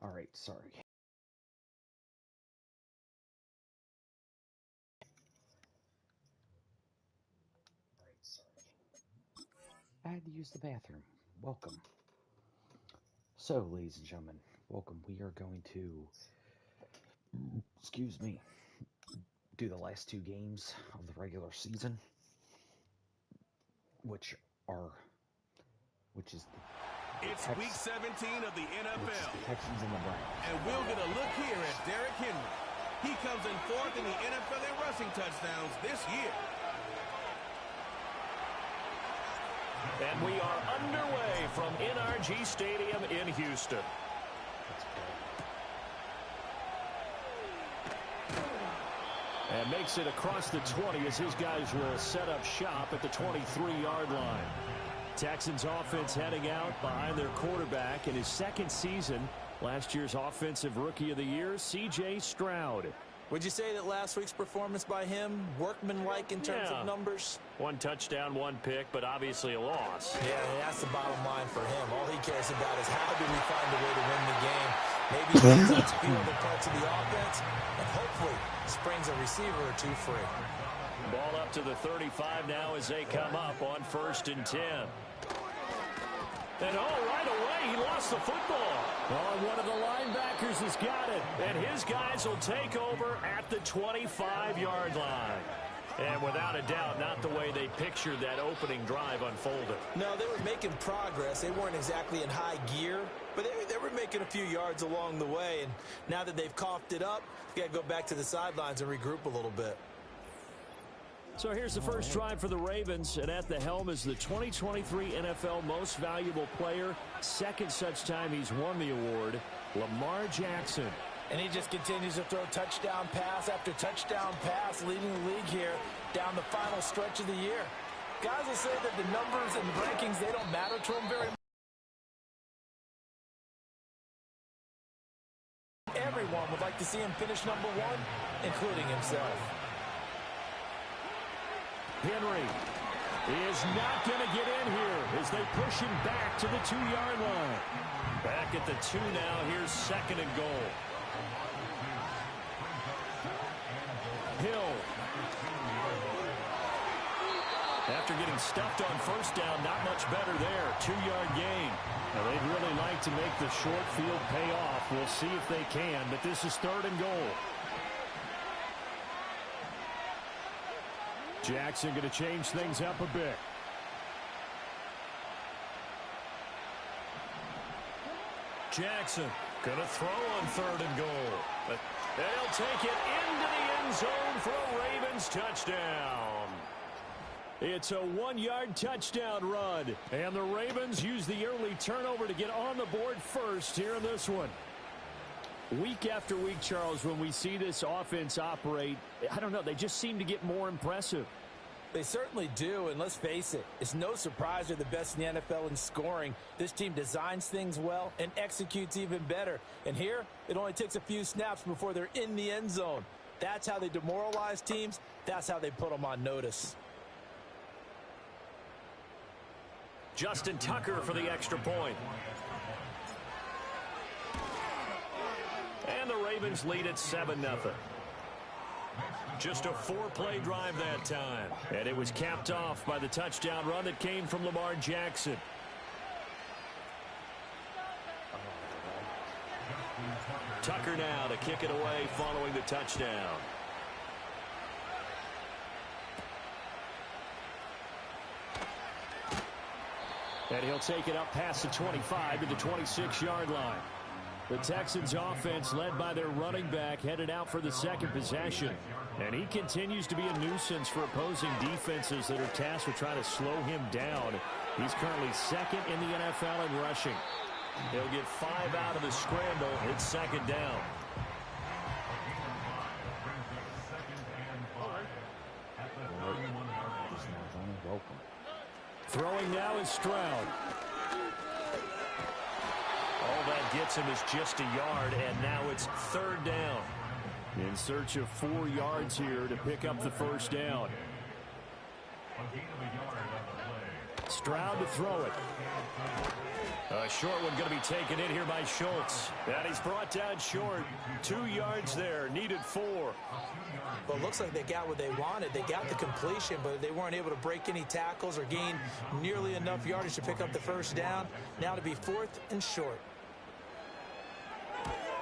Alright, sorry. I had to use the bathroom. Welcome. So, ladies and gentlemen, welcome. We are going to, excuse me, do the last two games of the regular season, which is it's week 17 of the NFL. The Texans and the Browns. And we'll get a look here at Derrick Henry. He comes in fourth in the NFL in rushing touchdowns this year. And we are underway from NRG Stadium in Houston. And makes it across the 20 as his guys will set up shop at the 23-yard line. Texans offense heading out behind their quarterback in his second season. Last year's Offensive Rookie of the Year, C.J. Stroud. Would you say that last week's performance by him, workmanlike in terms of numbers? One touchdown, one pick, but obviously a loss. Yeah, that's the bottom line for him. All he cares about is how do we find a way to win the game. Maybe he takes a few other parts of the offense and hopefully springs a receiver or two free. Ball up to the 35 now as they come up on 1st and 10. And right away, he lost the football. One of the linebackers has got it. And his guys will take over at the 25-yard line. And without a doubt, not the way they pictured that opening drive unfolded. No, they were making progress. They weren't exactly in high gear, but they were making a few yards along the way. And now that they've coughed it up, they've got to go back to the sidelines and regroup a little bit. So here's the first drive for the Ravens, and at the helm is the 2023 NFL Most Valuable Player. Second such time he's won the award, Lamar Jackson. And he just continues to throw touchdown pass after touchdown pass, leading the league here down the final stretch of the year. Guys will say that the numbers and the rankings, they don't matter to him very much. Everyone would like to see him finish number one, including himself. Henry is not going to get in here as they push him back to the 2-yard line. Back at the 2 now. Here's 2nd and goal. Hill. After getting stuffed on 1st down, not much better there. 2-yard gain. Now they'd really like to make the short field pay off. We'll see if they can, but this is 3rd and goal. Jackson going to change things up a bit. Jackson going to throw on 3rd and goal. But they'll take it into the end zone for a Ravens touchdown. It's a 1-yard touchdown run. And the Ravens use the early turnover to get on the board first here in this one. Week after week, Charles, when we see this offense operate, I don't know, they just seem to get more impressive. They certainly do, and let's face it, it's no surprise they're the best in the NFL in scoring. This team designs things well and executes even better. And here, it only takes a few snaps before they're in the end zone. That's how they demoralize teams. That's how they put them on notice. Justin Tucker for the extra point. And the Ravens lead at 7-0. Just a 4-play drive that time. And it was capped off by the touchdown run that came from Lamar Jackson. Tucker now to kick it away following the touchdown. And he'll take it up past the 25 to the 26-yard line. The Texans offense led by their running back headed out for the second possession. And he continues to be a nuisance for opposing defenses that are tasked with trying to slow him down. He's currently 2nd in the NFL in rushing. He'll get 5 out of the scramble. It's 2nd down. Throwing now is Stroud. All that gets him is just a yard, and now it's 3rd down. In search of 4 yards here to pick up the 1st down. Stroud to throw it. A short one going to be taken in here by Schultz. And he's brought down short. 2 yards there. Needed 4. Well, it looks like they got what they wanted. They got the completion, but they weren't able to break any tackles or gain nearly enough yardage to pick up the first down. Now to be 4th and short.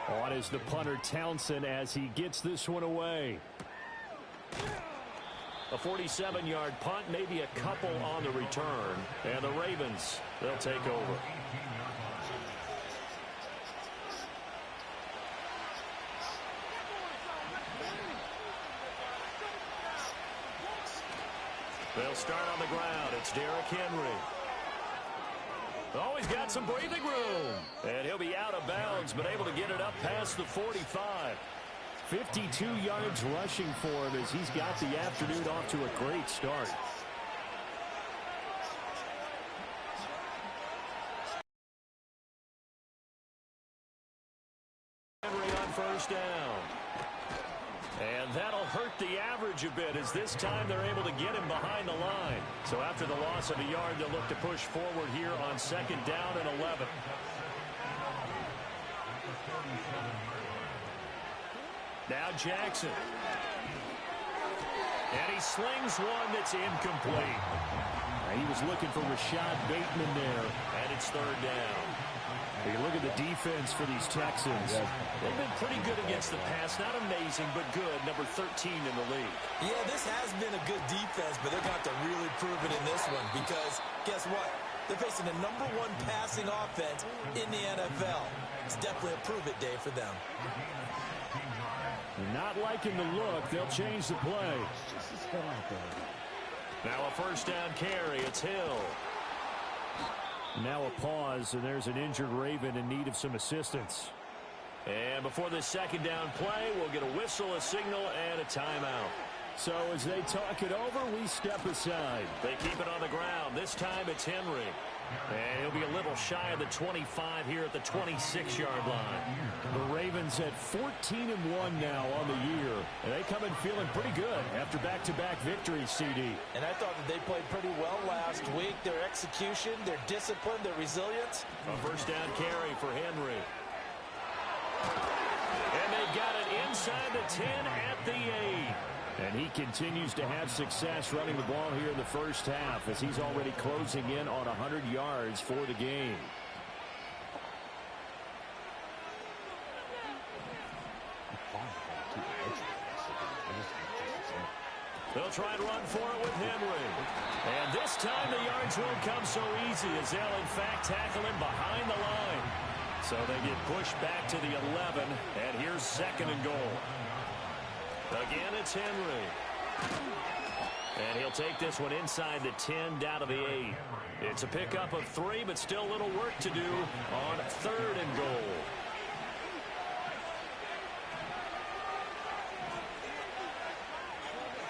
On is the punter Townsend as he gets this one away. A 47-yard punt, maybe a couple on the return. And the Ravens, they'll take over. They'll start on the ground. It's Derrick Henry. Oh, he's got some breathing room. And he'll be out of bounds, but able to get it up past the 45. 52 yards rushing for him as he's got the afternoon off to a great start. Henry on first down. And that'll hurt the average a bit as this time they're able to get him behind the line. So after the loss of a yard, they'll look to push forward here on 2nd down and 11. Now Jackson. And he slings one that's incomplete. He was looking for Rashad Bateman there, and it's 3rd down. You look at the defense for these Texans. They've been pretty good against the pass. Not amazing, but good. Number 13 in the league. Yeah, this has been a good defense, but they're going to have to really prove it in this one because guess what? They're facing the #1 passing offense in the NFL. It's definitely a prove-it day for them. Not liking the look. They'll change the play. Now a 1st down carry. It's Hill. Now a pause, and there's an injured Raven in need of some assistance. And before this 2nd down play, we'll get a whistle, a signal, and a timeout. So as they talk it over, we step aside. They keep it on the ground. This time it's Henry. And he'll be a little shy of the 25 here at the 26-yard line. The Ravens at 14-1 now on the year. And they come in feeling pretty good after back-to-back victories, CD. And I thought that they played pretty well last week. Their execution, their discipline, their resilience. A 1st down carry for Henry. And they got it inside the 10 at the 8. And he continues to have success running the ball here in the first half as he's already closing in on 100 yards for the game. They'll try and run for it with Henry. And this time the yards won't come so easy as they'll in fact tackle him behind the line. So they get pushed back to the 11, and here's 2nd and goal. Again, it's Henry. And he'll take this one inside the 10 down to the 8. It's a pickup of 3, but still a little work to do on 3rd and goal.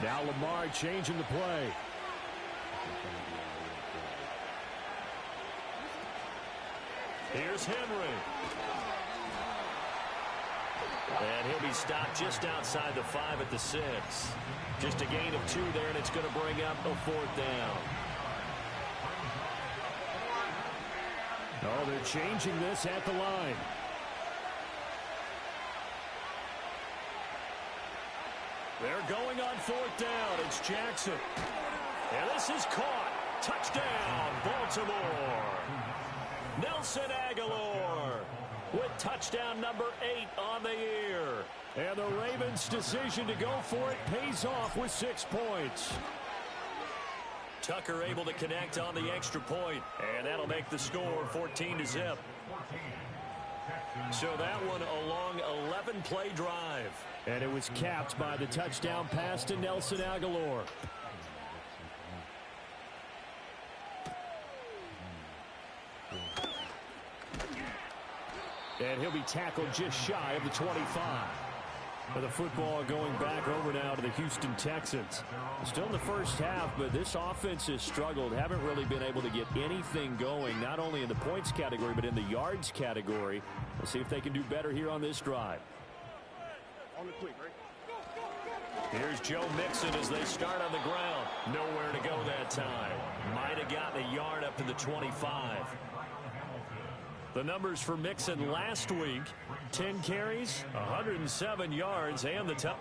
Now Lamar changing the play. Here's Henry. And he'll be stopped just outside the 5 at the 6. Just a gain of 2 there, and it's going to bring up a 4th down. Oh, they're changing this at the line. They're going on 4th down. It's Jackson. And this is caught. Touchdown, Baltimore. Nelson Aguilar with touchdown number 8 on the year. And the Ravens' decision to go for it pays off with 6 points. Tucker able to connect on the extra point, and that'll make the score 14-0. So that one a long 11-play drive. And it was capped by the touchdown pass to Nelson Aguilar. And he'll be tackled just shy of the 25. With the football going back over now to the Houston Texans. Still in the first half, but this offense has struggled. Haven't really been able to get anything going, not only in the points category, but in the yards category. We'll see if they can do better here on this drive. Here's Joe Mixon as they start on the ground. Nowhere to go that time. Might have gotten a yard up to the 25. The numbers for Mixon last week, 10 carries, 107 yards, and the top.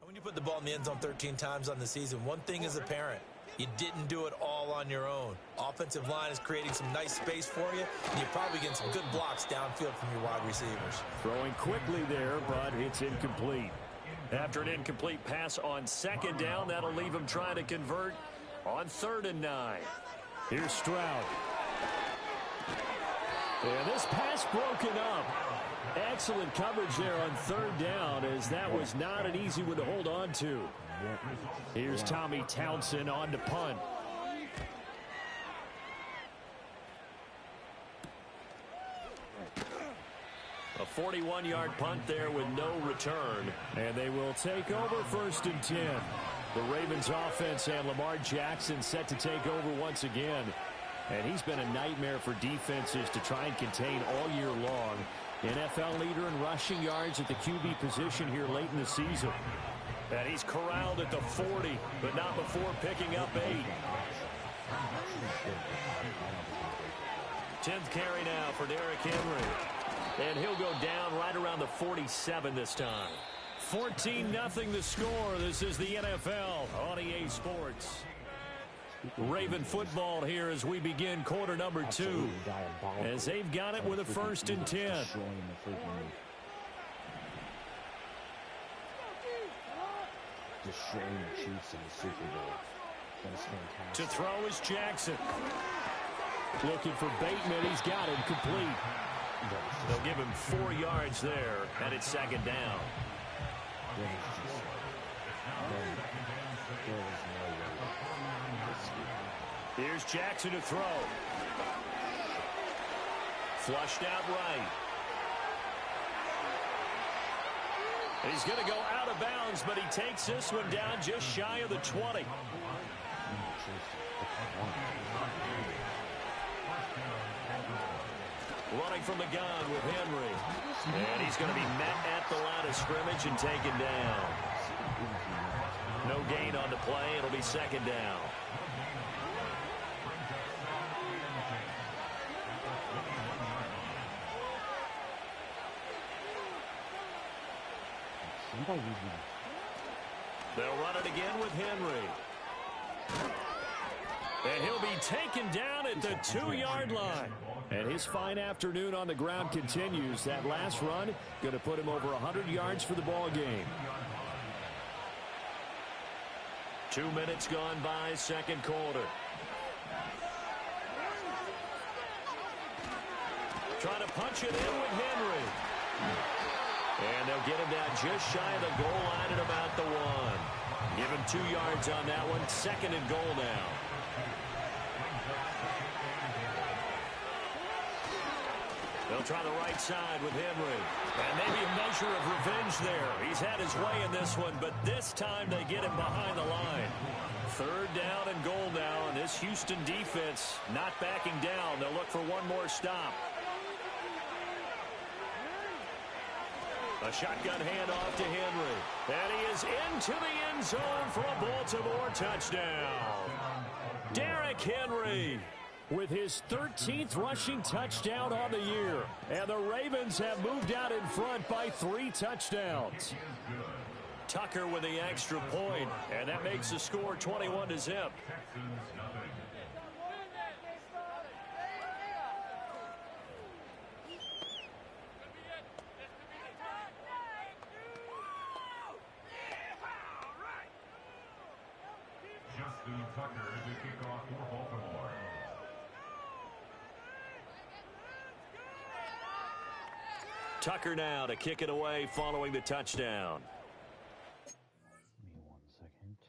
When you put the ball in the end zone 13 times on the season, one thing is apparent. You didn't do it all on your own. Offensive line is creating some nice space for you, and you're probably getting some good blocks downfield from your wide receivers. Throwing quickly there, but it's incomplete. After an incomplete pass on second down, that'll leave him trying to convert on 3rd and 9. Here's Stroud. And this pass broken up. Excellent coverage there on 3rd down, as that was not an easy one to hold on to. Here's Tommy Townsend on to punt. A 41-yard punt there with no return. And they will take over 1st and 10. The Ravens offense and Lamar Jackson set to take over once again. And he's been a nightmare for defenses to try and contain all year long. NFL leader in rushing yards at the QB position here late in the season. And he's corralled at the 40, but not before picking up 8. 10th carry now for Derrick Henry. And he'll go down right around the 47 this time. 14-0 the score. This is the NFL on EA Sports. Raven football here as we begin quarter number 2. As they've got it with a 1st and 10. Destroying the Chiefs in the Super Bowl. That is fantastic. To throw is Jackson. Looking for Bateman. He's got him complete. They'll give him 4 yards there, and it's 2nd down. Here's Jackson to throw. Flushed out right. He's going to go out of bounds, but he takes this one down just shy of the 20. Running from the gun with Henry. And he's going to be met at the line of scrimmage and taken down. No gain on the play. It'll be 2nd down. They'll run it again with Henry. And he'll be taken down at the 2-yard line. And his fine afternoon on the ground continues. That last run going to put him over 100 yards for the ball game. 2 minutes gone by, 2nd quarter. Trying to punch it in with Henry. And they'll get him down just shy of the goal line at about the 1. Give him 2 yards on that one. 2nd and goal now. They'll try the right side with Henry. And maybe a measure of revenge there. He's had his way in this one, but this time they get him behind the line. 3rd down and goal now, and this Houston defense not backing down. They'll look for one more stop. A shotgun handoff to Henry. And he is into the end zone for a Baltimore touchdown. Derrick Henry with his 13th rushing touchdown on the year. And the Ravens have moved out in front by 3 touchdowns. Tucker with the extra point, and that makes the score 21-0. Tucker to kick off for Baltimore. Tucker now to kick it away following the touchdown. Give me 1 second.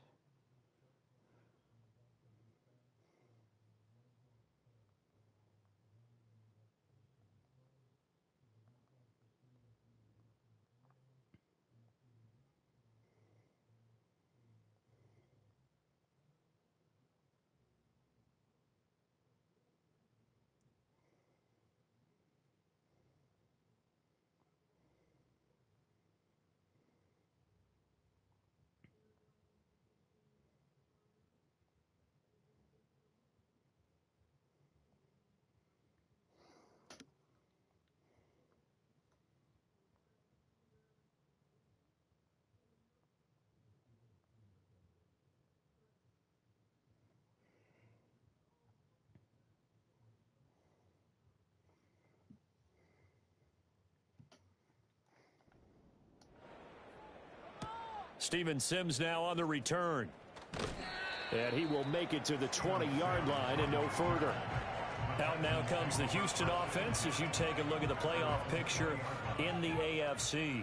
Steven Sims now on the return. And he will make it to the 20-yard line and no further. Out now comes the Houston offense as you take a look at the playoff picture in the AFC.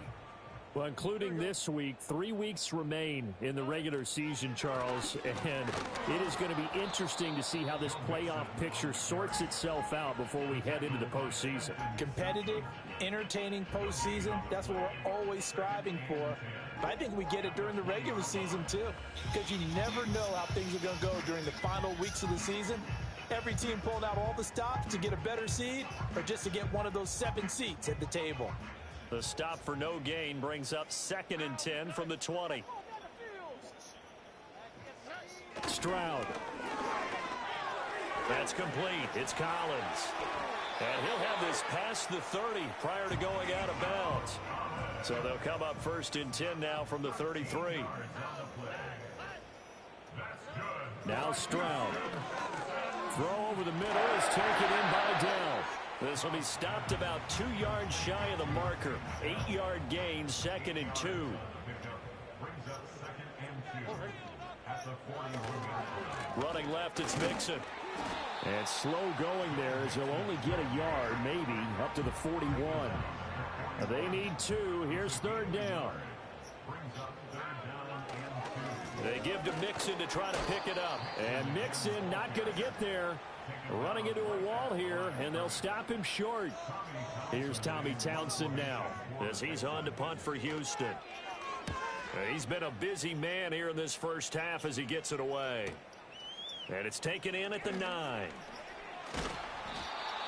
Well, including this week, 3 weeks remain in the regular season, Charles, and it is going to be interesting to see how this playoff picture sorts itself out before we head into the postseason. Competitive, entertaining postseason, that's what we're always striving for. But I think we get it during the regular season, too, because you never know how things are going to go during the final weeks of the season. Every team pulling out all the stops to get a better seed or just to get one of those 7 seats at the table. The stop for no gain brings up 2nd and 10 from the 20. Stroud. That's complete. It's Collins. And he'll have this past the 30 prior to going out of bounds. So they'll come up 1st and 10 now from the 33. Now Stroud. Throw over the middle is taken in by Dell. This will be stopped about 2 yards shy of the marker. 8-yard gain, 2nd and 2. Running left, it's Mixon. And slow going there as he'll only get a yard, maybe, up to the 41. They need 2. Here's 3rd down. They give to Mixon to try to pick it up. And Mixon not going to get there. Running into a wall here, and they'll stop him short. Here's Tommy Townsend now as he's on to punt for Houston. He's been a busy man here in this first half as he gets it away. And it's taken in at the 9.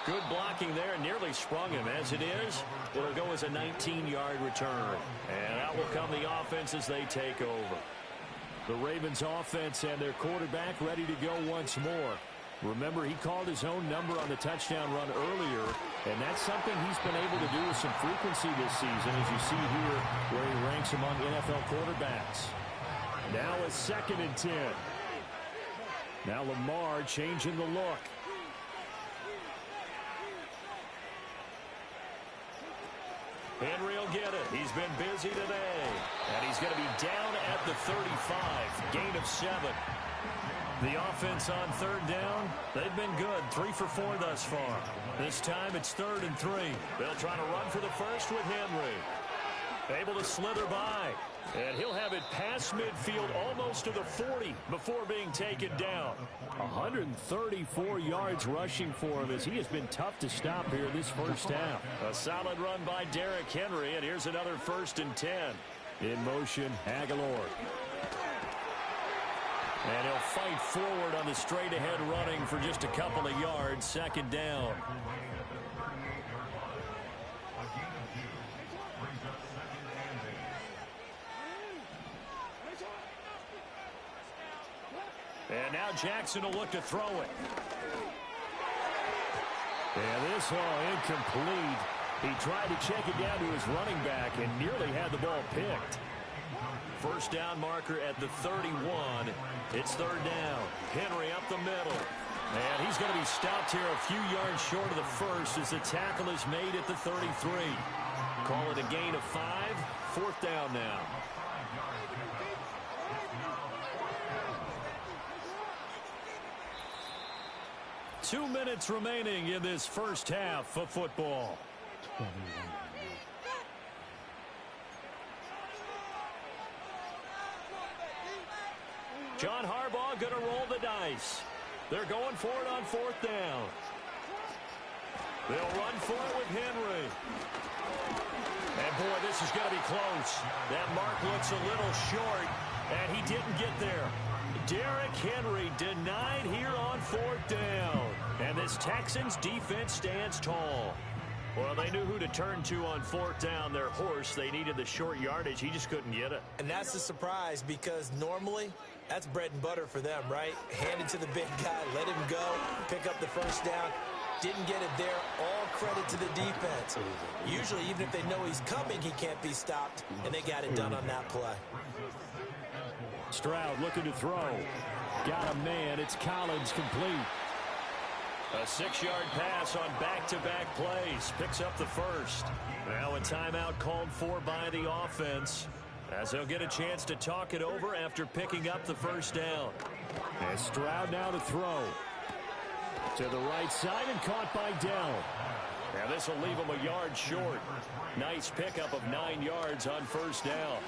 Good blocking there, nearly sprung him. As it is, it'll go as a 19-yard return. And out will come the offense as they take over. The Ravens offense and their quarterback ready to go once more. Remember, he called his own number on the touchdown run earlier, and that's something he's been able to do with some frequency this season, as you see here where he ranks among NFL quarterbacks. Now a 2nd and 10. Now Lamar changing the look. Henry will get it. He's been busy today. And he's going to be down at the 35. Gain of 7. The offense on 3rd down, they've been good. 3 for 4 thus far. This time it's 3rd and 3. They'll try to run for the first with Henry. Able to slither by. And he'll have it past midfield almost to the 40 before being taken down. 134 yards rushing for him as he has been tough to stop here this first half. A solid run by Derrick Henry, and here's another 1st and 10. In motion, Aguilar. And he'll fight forward on the straight-ahead running for just a couple of yards. 2nd down. And now Jackson will look to throw it. And this all incomplete. He tried to check it down to his running back and nearly had the ball picked. First down marker at the 31. It's 3rd down. Henry up the middle. And he's going to be stopped here a few yards short of the first as the tackle is made at the 33. Call it a gain of 5. 4th down now. Two minutes remaining in this first half of football. John Harbaugh going to roll the dice. They're going for it on 4th down. They'll run for it with Henry. And boy, this is going to be close. That mark looks a little short, and he didn't get there. Derrick Henry denied here on 4th down. And this Texans defense stands tall. Well, they knew who to turn to on 4th down. Their horse, they needed the short yardage. He just couldn't get it. And that's a surprise because normally that's bread and butter for them, right? Hand it to the big guy, let him go, pick up the first down. Didn't get it there. All credit to the defense. Usually, even if they know he's coming, he can't be stopped. And they got it done on that play. Stroud looking to throw. Got a man. It's Collins complete. A 6-yard pass on back-to-back plays. Picks up the first. Now a timeout called for by the offense. as he'll get a chance to talk it over after picking up the first down. And Stroud now to throw. To the right side and caught by Dell. Now this will leave him a yard short. Nice pickup of 9 yards on first down.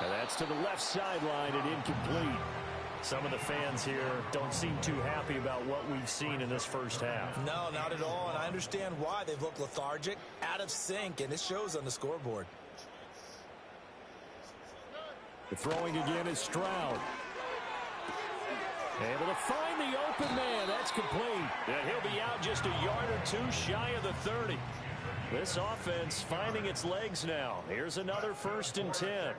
And that's to the left sideline and incomplete. Some of the fans here don't seem too happy about what we've seen in this first half. No, not at all, and I understand why. They've looked lethargic, out of sync, and it shows on the scoreboard. The throwing again is Stroud. Able to find the open man. That's complete. And he'll be out just a yard or two shy of the 30. This offense finding its legs now. Here's another 1st and 10.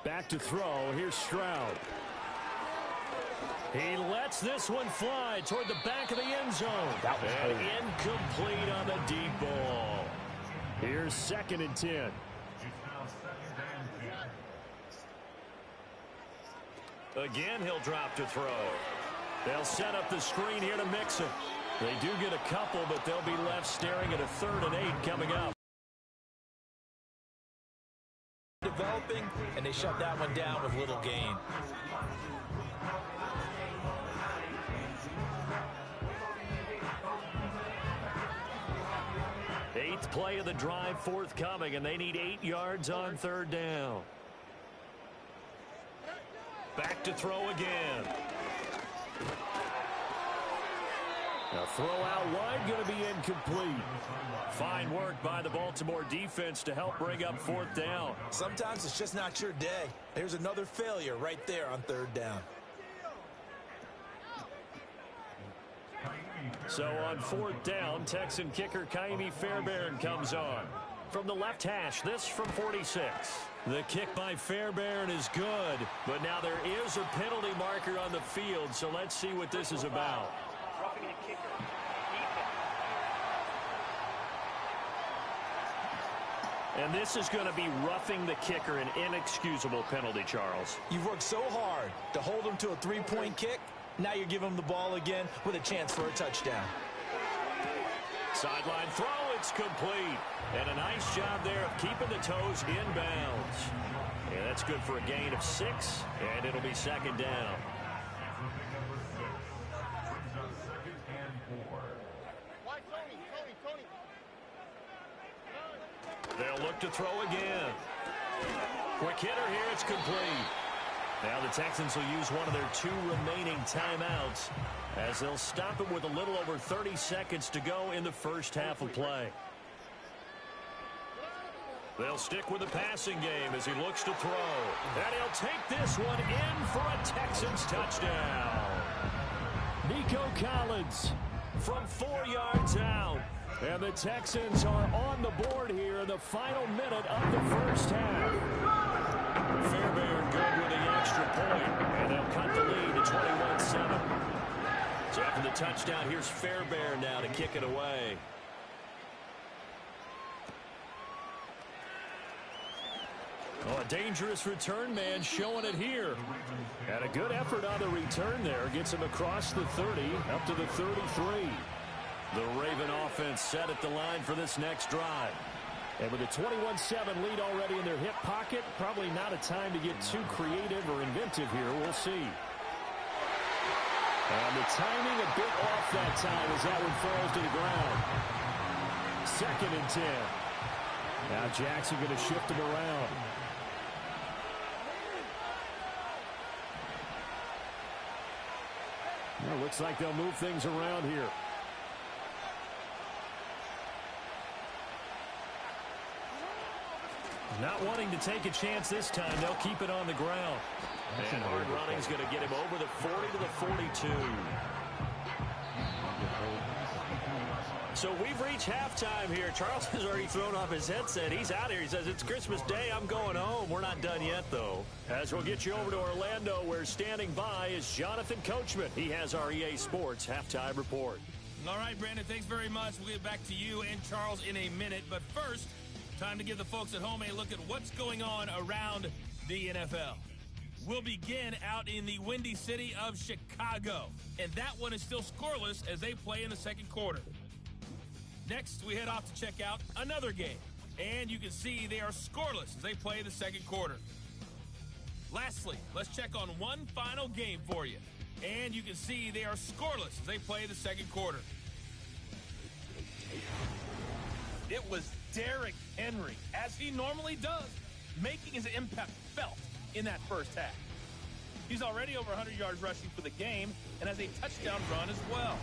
Back to throw. Here's Stroud. He lets this one fly toward the back of the end zone. And incomplete on the deep ball. Here's 2nd and 10. Again, he'll drop to throw. They'll set up the screen here to mix it. They do get a couple, but they'll be left staring at a 3rd and 8 coming up. Developing, and they shut that one down with little gain. Eighth play of the drive forthcoming, and they need 8 yards on 3rd down. Back to throw again. A throw out wide, going to be incomplete. Fine work by the Baltimore defense to help bring up 4th down. Sometimes it's just not your day. There's another failure right there on 3rd down. So on 4th down, Texan kicker Kaimi Fairbairn comes on. From the left hash, this from 46. The kick by Fairbairn is good, but now there is a penalty marker on the field, so let's see what this is about. And this is going to be roughing the kicker, an inexcusable penalty, Charles. You've worked so hard to hold him to a 3-point kick. Now you're giving him the ball again with a chance for a touchdown. Sideline throw, it's complete. And a nice job there of keeping the toes inbounds. Yeah, that's good for a gain of 6, and it'll be 2nd down. They'll look to throw again. Quick hitter here, it's complete. Now the Texans will use one of their 2 remaining timeouts as they'll stop it with a little over 30 seconds to go in the first half of play. They'll stick with the passing game as he looks to throw. And he'll take this one in for a Texans touchdown. Nico Collins from 4 yards out. And the Texans are on the board here in the final minute of the first half. Fairbairn good with the extra point, and they'll cut the lead to 21-7. So after the touchdown, here's Fairbairn now to kick it away. Oh, a dangerous return man showing it here. And a good effort on the return there. Gets him across the 30, up to the 33. The Raven offense set at the line for this next drive. And with a 21-7 lead already in their hip pocket, probably not a time to get too creative or inventive here. We'll see. And the timing a bit off that time as that one falls to the ground. 2nd and 10. Now Jackson going to shift him around. Well, looks like they'll move things around here. Not wanting to take a chance this time, they'll keep it on the ground. And hard running is going to get him over the 40 to the 42. So we've reached halftime here. Charles has already thrown off his headset. He's out here. He says, it's Christmas Day. I'm going home. We're not done yet, though. As we'll get you over to Orlando, where standing by is Jonathan Coachman. He has our EA Sports halftime report. All right, Brandon, thanks very much. We'll get back to you and Charles in a minute. But first, time to give the folks at home a look at what's going on around the NFL. will begin out in the windy city of Chicago. And that one is still scoreless as they play in the second quarter. Next, we head off to check out another game. And you can see they are scoreless as they play the second quarter. Lastly, let's check on one final game for you. And you can see they are scoreless as they play the second quarter. It was Derrick Henry, as he normally does, making his impact felt in that first half. He's already over 100 yards rushing for the game and has a touchdown run as well.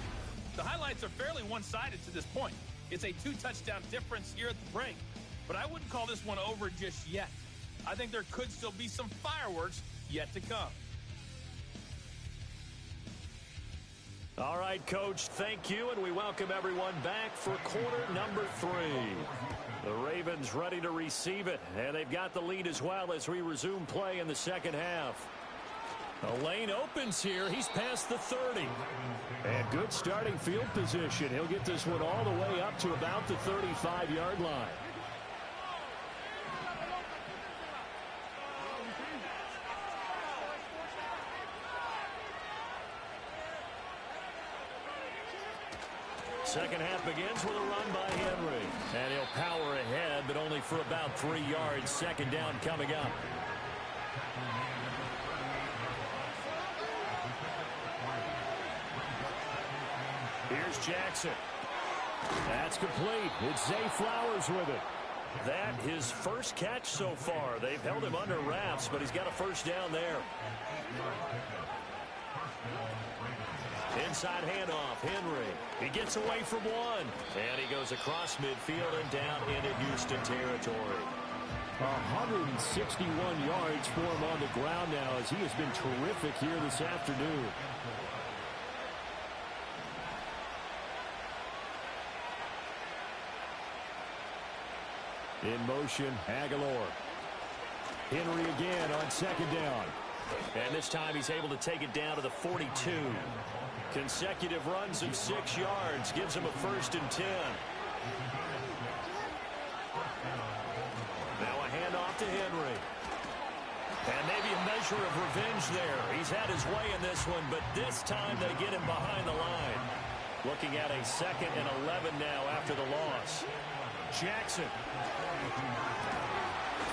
The highlights are fairly one-sided to this point. It's a 2-touchdown difference here at the break, but I wouldn't call this one over just yet. I think there could still be some fireworks yet to come. All right, Coach, thank you, and we welcome everyone back for quarter number 3. The Ravens ready to receive it, and they've got the lead as well as we resume play in the second half. The lane opens here. He's past the 30. And good starting field position. He'll get this one all the way up to about the 35-yard line. Second half begins with a run by Henry. And he'll power ahead, but only for about 3 yards. Second down coming up. Here's Jackson. That's complete. It's Zay Flowers with it. That his first catch so far. They've held him under wraps, but he's got a first down there. Inside handoff, Henry. He gets away from one. And he goes across midfield and down into Houston territory. 161 yards for him on the ground now as he has been terrific here this afternoon. In motion, Aguilar. Henry again on second down. And this time he's able to take it down to the 42. Consecutive runs of 6 yards gives him a 1st and 10. Now a handoff to Henry. And maybe a measure of revenge there. He's had his way in this one, but this time they get him behind the line. Looking at a 2nd and 11 now after the loss. Jackson.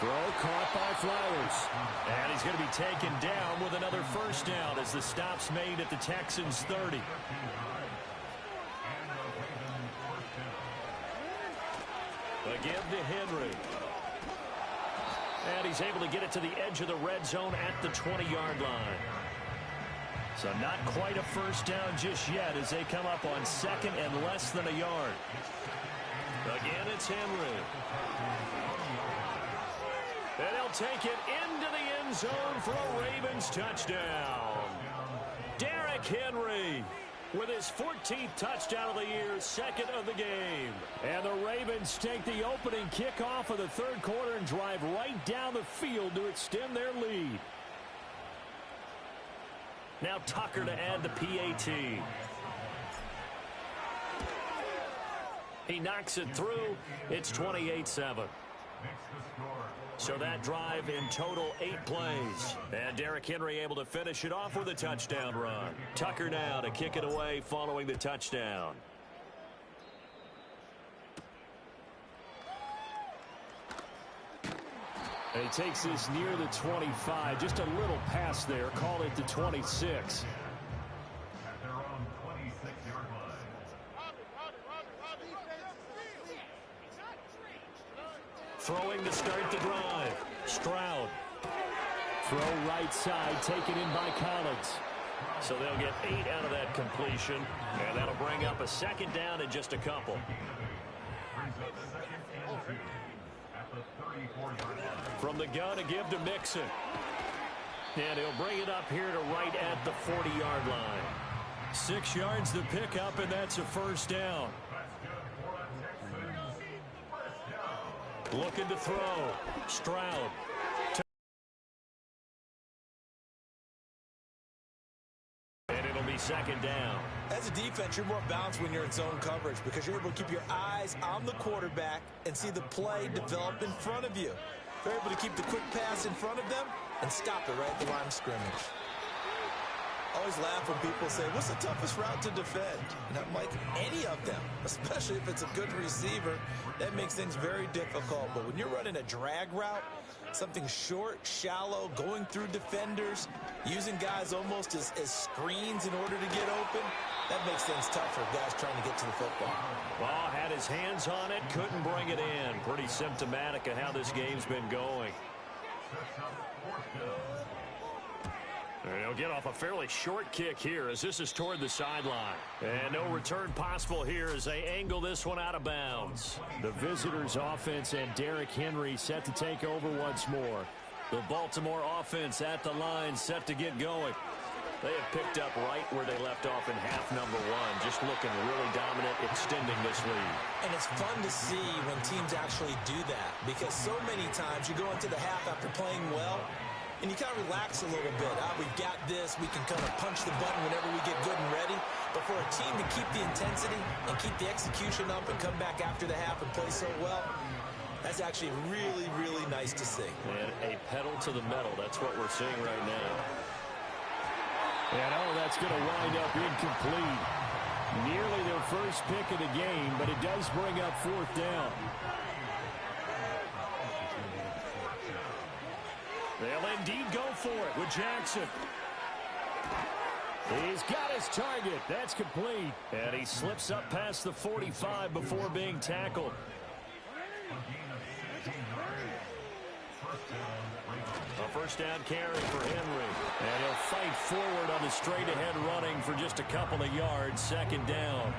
Throw caught by Flowers. And he's going to be taken down with another first down as the stop's made at the Texans' 30. Again to Henry. And he's able to get it to the edge of the red zone at the 20-yard line. So not quite a first down just yet as they come up on 2nd and less than a yard. Again, it's Henry. And he'll take it into the end zone for a Ravens touchdown. Derrick Henry with his 14th touchdown of the year, 2nd of the game. And the Ravens take the opening kickoff of the third quarter and drive right down the field to extend their lead. Now Tucker to add the PAT. He knocks it through. It's 28-7. So that drive in total 8 plays. And Derrick Henry able to finish it off with a touchdown run. Tucker now to kick it away following the touchdown. And he takes this near the 25. Just a little pass there. Call it the 26. Throwing to start the drive. Stroud. Throw right side, taken in by Collins. So they'll get 8 out of that completion, and that'll bring up a 2nd down in just a couple. From the gun to give to Mixon. And he'll bring it up here to right at the 40-yard line. 6 yards to pick up, and that's a first down. Looking to throw. Stroud. And it'll be 2nd down. As a defense, you're more balanced when you're in zone coverage because you're able to keep your eyes on the quarterback and see the play develop in front of you. If they're able to keep the quick pass in front of them, and stop it right at the line of scrimmage. I always laugh when people say, what's the toughest route to defend? And I'm like, any of them, especially if it's a good receiver. That makes things very difficult. But when you're running a drag route, something short, shallow, going through defenders, using guys almost as screens in order to get open, that makes things tough for guys trying to get to the football. Well, had his hands on it, couldn't bring it in. Pretty symptomatic of how this game's been going. He'll get off a fairly short kick here as this is toward the sideline. And no return possible here as they angle this one out of bounds. The visitors' offense and Derrick Henry set to take over once more. The Baltimore offense at the line set to get going. They have picked up right where they left off in half number one, just looking really dominant, extending this lead. And it's fun to see when teams actually do that, because so many times you go into the half after playing well, and you kind of relax a little bit. We've got this. We can kind of punch the button whenever we get good and ready. But for a team to keep the intensity and keep the execution up and come back after the half and play so well, that's actually really, really nice to see. And a pedal to the metal. That's what we're seeing right now. And that's going to wind up incomplete. Nearly their first pick of the game, but it does bring up fourth down. They'll indeed go for it with Jackson. He's got his target. That's complete. And he slips up past the 45 before being tackled. A first down carry for Henry. And he'll fight forward on the straight-ahead running for just a couple of yards. Second down.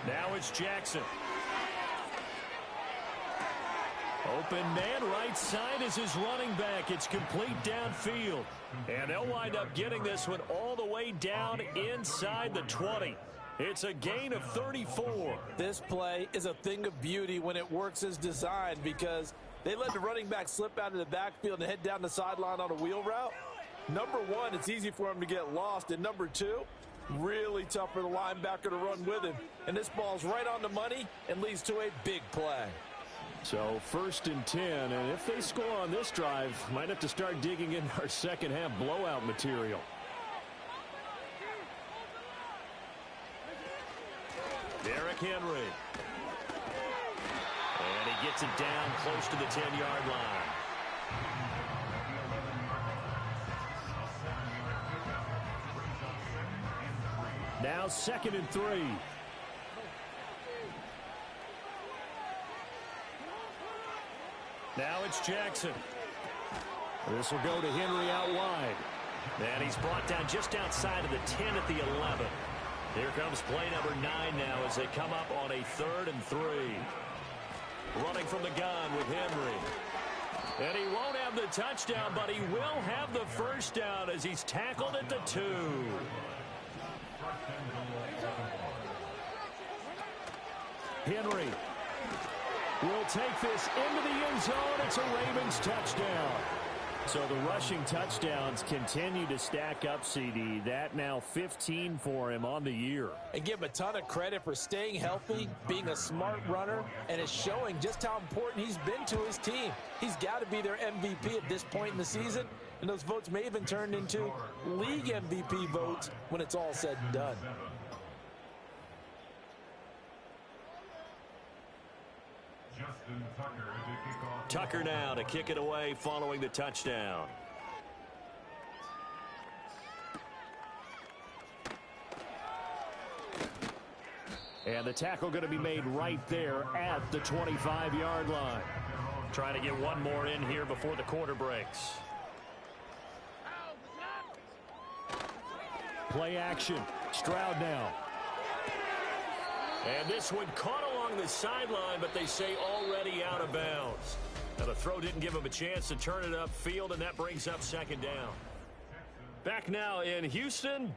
Now it's Jackson. Open man right side is his running back. It's complete downfield. And they'll wind up getting this one all the way down inside the 20. It's a gain of 34. This play is a thing of beauty when it works as designed, because they let the running back slip out of the backfield and head down the sideline on a wheel route. Number one, it's easy for him to get lost. And number two, really tough for the linebacker to run with him. And this ball's right on the money and leads to a big play. So first and 10, and if they score on this drive, might have to start digging in our second half blowout material. Derrick Henry. And he gets it down close to the 10-yard line. Now second and 3. Now it's Jackson. This will go to Henry out wide. And he's brought down just outside of the 10 at the 11. Here comes play number 9 now as they come up on a 3rd and 3. Running from the gun with Henry. And he won't have the touchdown, but he will have the first down as he's tackled at the 2. Henry will take this into the end zone. It's a Ravens touchdown. So the rushing touchdowns continue to stack up, CD. That now 15 for him on the year. And give him a ton of credit for staying healthy, being a smart runner, and it's showing just how important he's been to his team. He's got to be their MVP at this point in the season, and those votes may even turn into league MVP votes when it's all said and done. Tucker now to kick it away following the touchdown. And the tackle going to be made right there at the 25-yard line. Trying to get one more in here before the quarter breaks. Play action. Stroud now. And this one caught along the sideline, but they say already out of bounds. Now the throw didn't give him a chance to turn it upfield, and that brings up second down. Back now in Houston.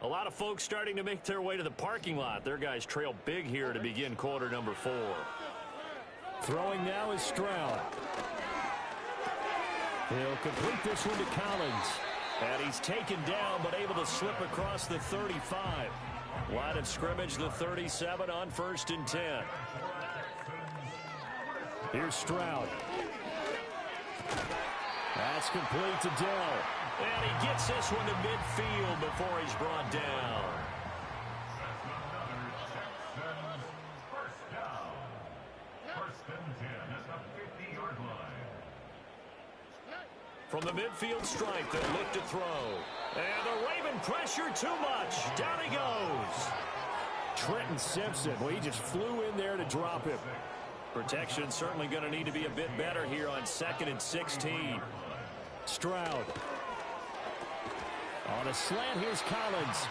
A lot of folks starting to make their way to the parking lot. Their guys trail big here to begin quarter number 4. Throwing now is Stroud. He'll complete this one to Collins. And he's taken down, but able to slip across the 35. Line of scrimmage, the 37 on 1st and 10. Here's Stroud. That's complete to Dell. And he gets this one to midfield before he's brought down. First down. First and 10 at the 50-yard line. From the midfield stripe, they look to throw. And the Raven pressure too much. Down he goes. Trenton Simpson, well, he just flew in there to drop him. Protection certainly going to need to be a bit better here on 2nd and 16. Stroud. On a slant, here's Collins.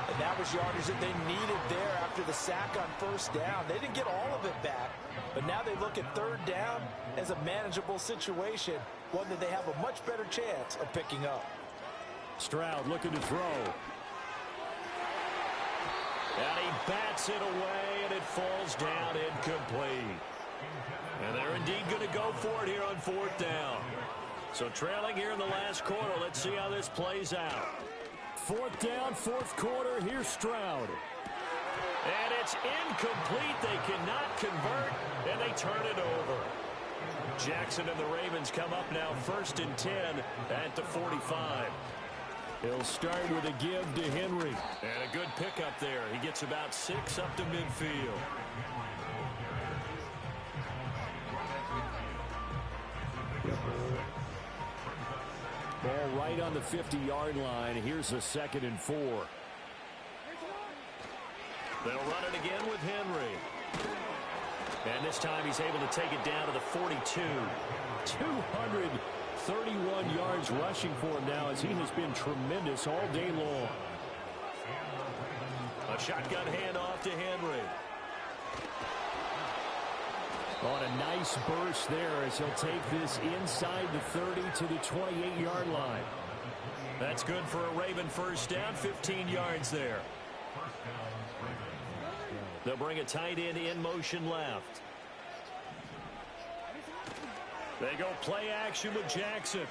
And that was yardage that they needed there after the sack on first down. They didn't get all of it back, but now they look at third down as a manageable situation, one that they have a much better chance of picking up. Stroud looking to throw. And he bats it away, and it falls down incomplete. And they're indeed going to go for it here on 4th down. So trailing here in the last quarter. Let's see how this plays out. 4th down, 4th quarter. Here's Stroud. And it's incomplete. They cannot convert, and they turn it over. Jackson and the Ravens come up now 1st and 10 at the 45. He'll start with a give to Henry. And a good pickup there. He gets about 6 up to midfield. Ball right on the 50-yard line. Here's a 2nd and 4. They'll run it again with Henry. And this time he's able to take it down to the 42. 231 yards rushing for him now as he has been tremendous all day long. A shotgun handoff to Henry. On a nice burst there as he'll take this inside the 30 to the 28-yard line. That's good for a Raven first down, 15 yards there. They'll bring a tight end in motion left. They go play action with Jackson.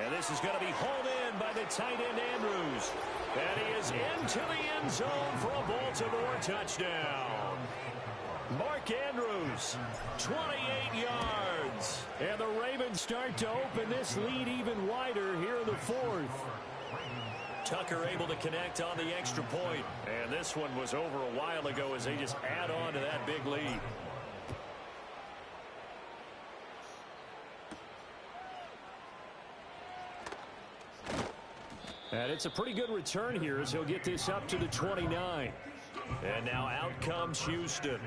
And this is going to be hauled in by the tight end Andrews. And he is into the end zone for a Baltimore touchdown. Mark Andrews, 28 yards. And the Ravens start to open this lead even wider here in the 4th. Tucker able to connect on the extra point. And this one was over a while ago as they just add on to that big lead. And it's a pretty good return here as he'll get this up to the 29. And now out comes Houston.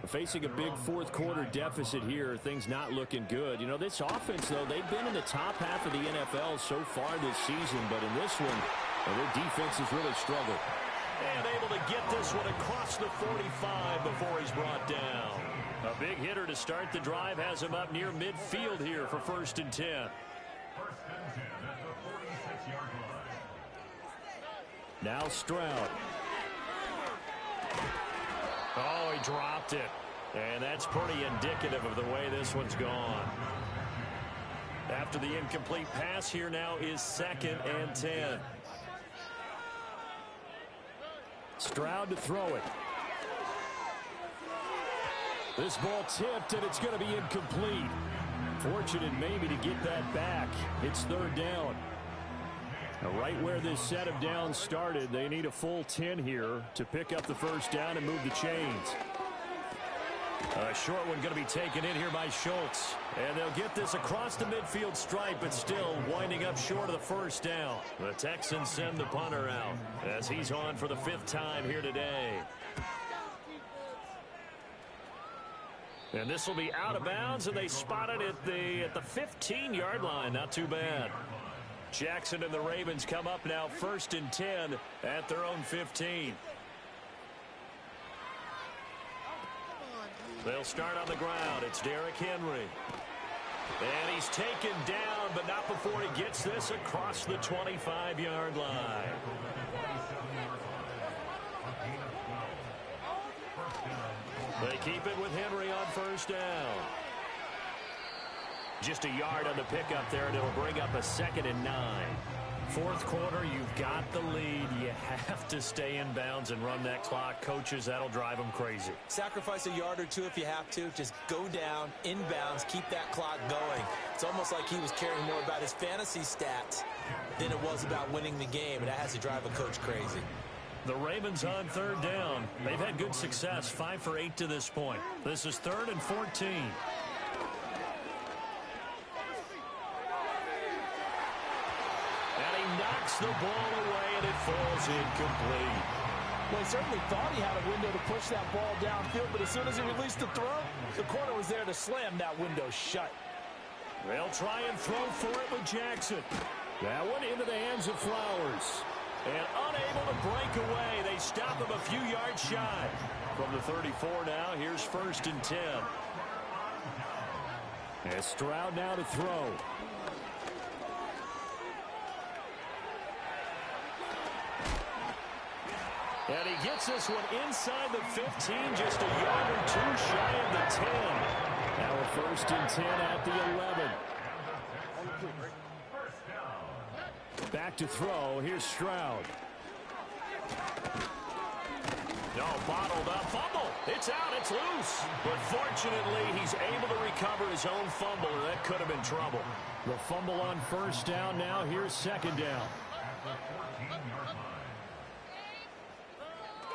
Facing a big 4th quarter deficit here, things not looking good. You know, this offense, though, they've been in the top half of the NFL so far this season, but in this one, their defense has really struggled. And able to get this one across the 45 before he's brought down. A big hitter to start the drive has him up near midfield here for 1st and 10. 1st and 10 at the 46-yard line. Now Stroud. Oh, he dropped it. And that's pretty indicative of the way this one's gone. After the incomplete pass, here now is 2nd and 10. Stroud to throw it. This ball tipped, and it's going to be incomplete. Fortunate maybe to get that back. It's 3rd down. Now, right where this set of downs started, they need a full 10 here to pick up the first down and move the chains. A short one going to be taken in here by Schultz. And they'll get this across the midfield stripe, but still winding up short of the first down. The Texans send the punter out as he's on for the 5th time here today. And this will be out of bounds, and they spot it at the 15-yard line. Not too bad. Jackson and the Ravens come up now 1st and 10 at their own 15. They'll start on the ground. It's Derrick Henry. And he's taken down, but not before he gets this across the 25-yard line. They keep it with Henry on 1st down. Just a yard on the pickup there, and it'll bring up a 2nd and 9. Fourth quarter, you've got the lead. You have to stay in bounds and run that clock. Coaches, that'll drive them crazy. Sacrifice a yard or two if you have to. Just go down, inbounds, keep that clock going. It's almost like he was caring more about his fantasy stats than it was about winning the game, and that has to drive a coach crazy. The Ravens on 3rd down. They've had good success, 5 for 8 to this point. This is 3rd and 14. And he knocks the ball away, and it falls incomplete. Well, he certainly thought he had a window to push that ball downfield, but as soon as he released the throw, the corner was there to slam that window shut. They'll try and throw for it with Jackson. That one into the hands of Flowers. And unable to break away. They stop him a few yards shy. From the 34 now, here's 1st and 10. And Stroud now to throw. And he gets this one inside the 15, just a yard or 2 shy of the 10. Now a 1st and 10 at the 11. Back to throw. Here's Stroud. No, bottled up. Fumble. It's out. It's loose. But fortunately, he's able to recover his own fumble, or that could have been trouble. The fumble on 1st down now. Here's 2nd down.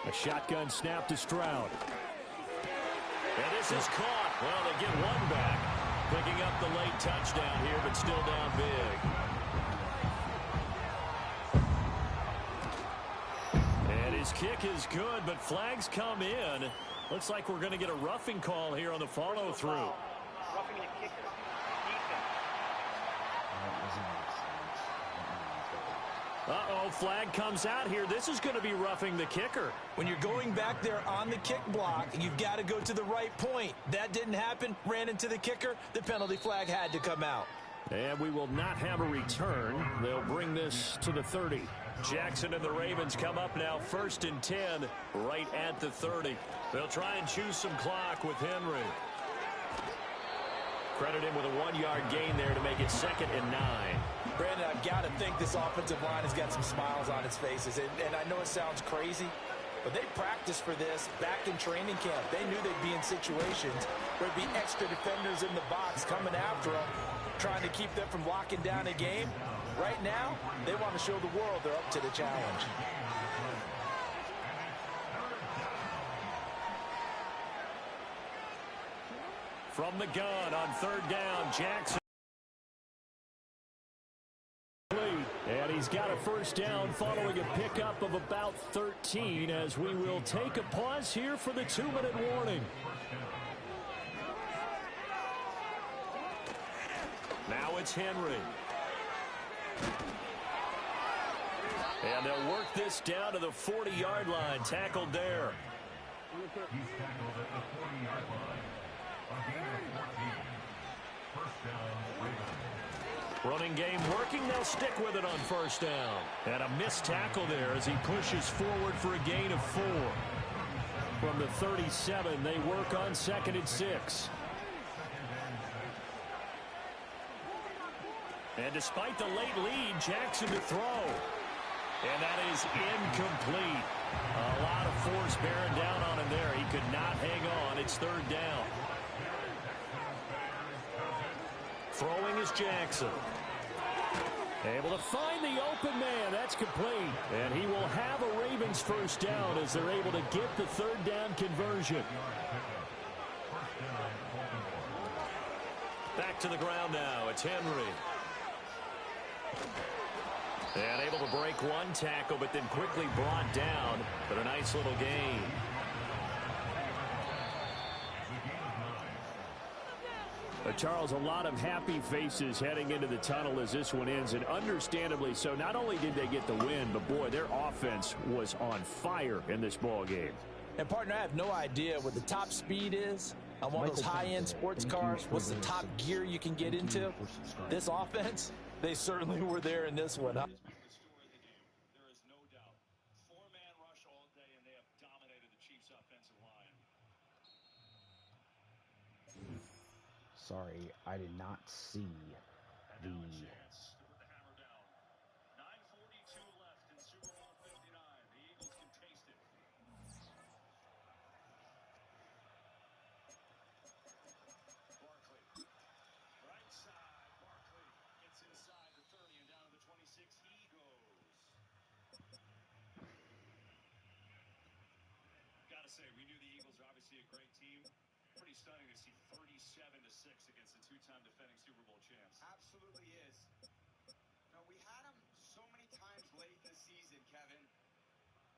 A shotgun snap to Stroud. And this is caught. Well, they get one back. Picking up the late touchdown here, but still down big. And his kick is good, but flags come in. Looks like we're going to get a roughing call here on the follow-through. Roughing the kicker. Uh-oh, flag comes out here. This is going to be roughing the kicker. When you're going back there on the kick block, you've got to go to the right point. That didn't happen. Ran into the kicker. The penalty flag had to come out. And we will not have a return. They'll bring this to the 30. Jackson and the Ravens come up now 1st and 10 right at the 30. They'll try and choose some clock with Henry. Credit him with a 1-yard gain there to make it 2nd and 9. Brandon, I've got to think this offensive line has got some smiles on its faces. And I know it sounds crazy, but they practiced for this back in training camp. They knew they'd be in situations where there'd be extra defenders in the box coming after them, trying to keep them from locking down a game. Right now, they want to show the world they're up to the challenge. From the gun on 3rd down, Jackson. And he's got a 1st down following a pickup of about 13 as we will take a pause here for the 2-minute warning. Now it's Henry. And they'll work this down to the 40-yard line. Tackled there. He's tackled at the 40-yard line. A gain of 14. 1st down, Ravens. Running game working. They'll stick with it on 1st down. And a missed tackle there as he pushes forward for a gain of 4. From the 37, they work on 2nd and 6. And despite the late lead, Jackson to throw. And that is incomplete. A lot of force bearing down on him there. He could not hang on. It's 3rd down. Throwing is Jackson. Able to find the open man. That's complete. And he will have a Ravens 1st down as they're able to get the 3rd down conversion. Back to the ground now. It's Henry. And able to break one tackle, but then quickly brought down for a nice little gain. Charles, a lot of happy faces heading into the tunnel as this one ends, and understandably so. Not only did they get the win, but boy, their offense was on fire in this ball game. And partner, I have no idea what the top speed is on one of those high-end sports cars. What's the top gear you can get into? This offense, they certainly were there in this one. Sorry, I did not see the... Now a chance to put the hammer down. 9:42 left in Super Bowl 59. The Eagles can taste it. Barkley. Right side. Barkley gets inside the 30 and down to the 26. He goes. Gotta say, we knew the Eagles are obviously a great team. Pretty stunning to see 37-6 against the two-time defending Super Bowl champs. Absolutely is. No, we had them so many times late in the season, Kevin.